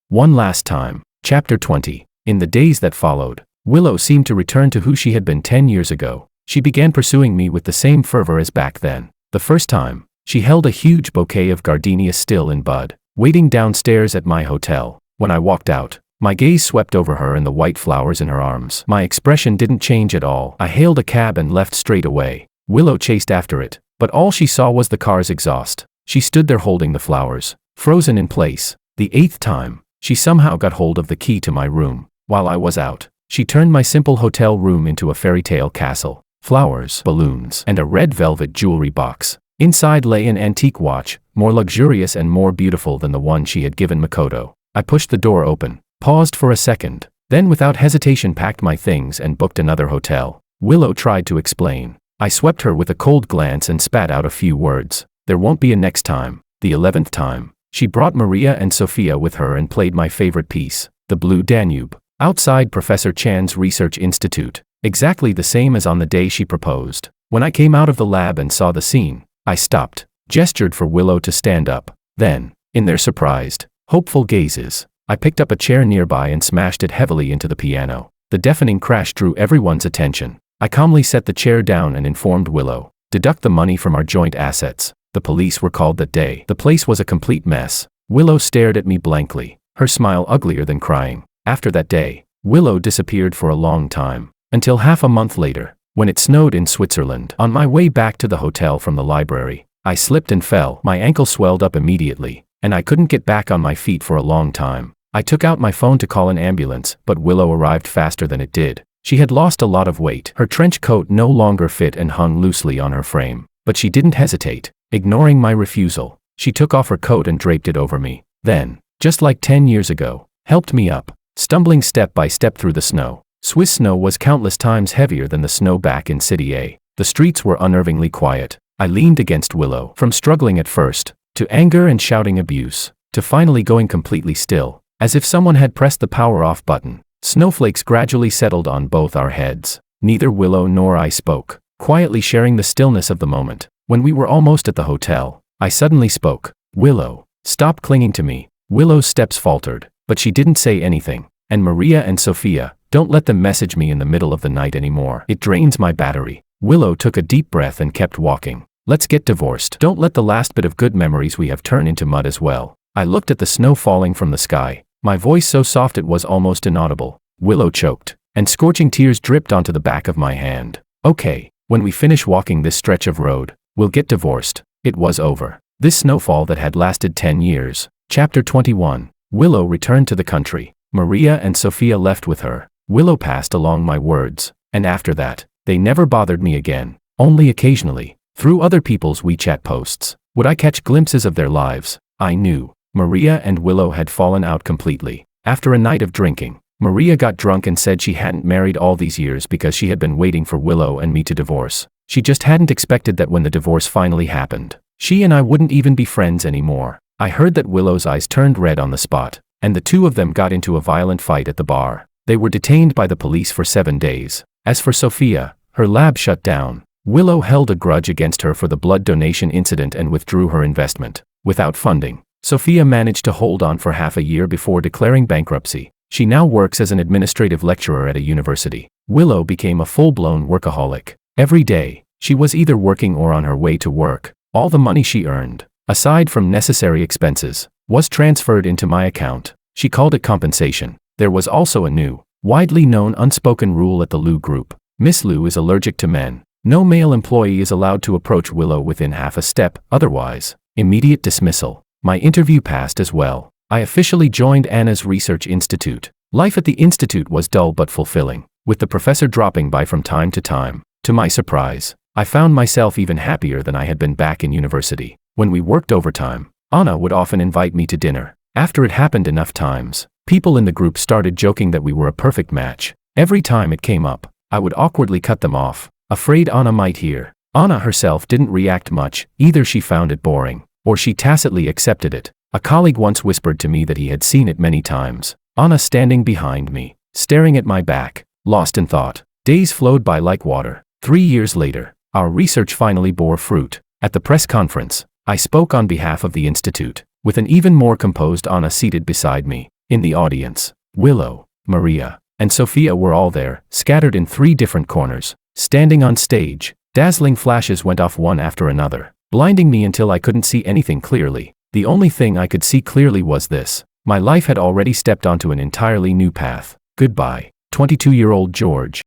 [SPEAKER 1] One last time. Chapter 20. In the days that followed, Willow seemed to return to who she had been 10 years ago. She began pursuing me with the same fervor as back then. The first time, she held a huge bouquet of gardenia still in bud, waiting downstairs at my hotel. When I walked out, my gaze swept over her and the white flowers in her arms. My expression didn't change at all. I hailed a cab and left straight away. Willow chased after it, but all she saw was the car's exhaust. She stood there holding the flowers, frozen in place. The 8th time, she somehow got hold of the key to my room. While I was out, she turned my simple hotel room into a fairy tale castle. Flowers, balloons, and a red velvet jewelry box. Inside lay an antique watch, more luxurious and more beautiful than the one she had given Makoto. I pushed the door open, paused for a second, then without hesitation packed my things and booked another hotel. Willow tried to explain. I swept her with a cold glance and spat out a few words. There won't be a next time. The 11th time, she brought Maria and Sophia with her and played my favorite piece, The Blue Danube, outside Professor Chan's research institute, exactly the same as on the day she proposed. When I came out of the lab and saw the scene, I stopped, gestured for Willow to stand up. Then, in their surprised, hopeful gazes, I picked up a chair nearby and smashed it heavily into the piano. The deafening crash drew everyone's attention. I calmly set the chair down and informed Willow, deduct the money from our joint assets. The police were called that day. The place was a complete mess. Willow stared at me blankly, her smile uglier than crying. After that day, Willow disappeared for a long time, until half a month later, when it snowed in Switzerland. On my way back to the hotel from the library, I slipped and fell. My ankle swelled up immediately, and I couldn't get back on my feet for a long time. I took out my phone to call an ambulance, but Willow arrived faster than it did. She had lost a lot of weight. Her trench coat no longer fit and hung loosely on her frame, but she didn't hesitate. Ignoring my refusal, she took off her coat and draped it over me. Then, just like 10 years ago, helped me up, stumbling step by step through the snow. Swiss snow was countless times heavier than the snow back in City A. The streets were unnervingly quiet. I leaned against Willow, from struggling at first, to anger and shouting abuse, to finally going completely still, as if someone had pressed the power off button. Snowflakes gradually settled on both our heads. Neither Willow nor I spoke, quietly sharing the stillness of the moment. When we were almost at the hotel, I suddenly spoke. Willow, stop clinging to me. Willow's steps faltered, but she didn't say anything. And Maria and Sophia, don't let them message me in the middle of the night anymore. It drains my battery. Willow took a deep breath and kept walking. Let's get divorced. Don't let the last bit of good memories we have turn into mud as well. I looked at the snow falling from the sky, my voice so soft it was almost inaudible. Willow choked, and scorching tears dripped onto the back of my hand. Okay, when we finish walking this stretch of road, we'll get divorced. It was over. This snowfall that had lasted 10 years. Chapter 21. Willow returned to the country. Maria and Sophia left with her. Willow passed along my words, and after that, they never bothered me again. Only occasionally, through other people's WeChat posts, would I catch glimpses of their lives. I knew Maria and Willow had fallen out completely. After a night of drinking, Maria got drunk and said she hadn't married all these years because she had been waiting for Willow and me to divorce. She just hadn't expected that when the divorce finally happened, she and I wouldn't even be friends anymore. I heard that Willow's eyes turned red on the spot, and the two of them got into a violent fight at the bar. They were detained by the police for 7 days. As for Sophia, her lab shut down. Willow held a grudge against her for the blood donation incident and withdrew her investment. Without funding, Sophia managed to hold on for half a year before declaring bankruptcy. She now works as an administrative lecturer at a university. Willow became a full-blown workaholic. Every day, she was either working or on her way to work. All the money she earned, aside from necessary expenses, was transferred into my account. She called it compensation. There was also a new, widely known unspoken rule at the Liu Group. Miss Liu is allergic to men. No male employee is allowed to approach Willow within half a step, otherwise, immediate dismissal. My interview passed as well. I officially joined Anna's research institute. Life at the institute was dull but fulfilling, with the professor dropping by from time to time. To my surprise, I found myself even happier than I had been back in university. When we worked overtime, Anna would often invite me to dinner. After it happened enough times, people in the group started joking that we were a perfect match. Every time it came up, I would awkwardly cut them off. afraid Anna might hear. Anna herself didn't react much, either she found it boring, or she tacitly accepted it. A colleague once whispered to me that he had seen it many times. Anna standing behind me, staring at my back, lost in thought. Days flowed by like water. 3 years later, our research finally bore fruit. At the press conference, I spoke on behalf of the Institute, with an even more composed Anna seated beside me. In the audience, Willow, Maria, and Sophia were all there, scattered in 3 different corners. Standing on stage, dazzling flashes went off one after another, blinding me until I couldn't see anything clearly. The only thing I could see clearly was this: my life had already stepped onto an entirely new path. Goodbye, 22-year-old George.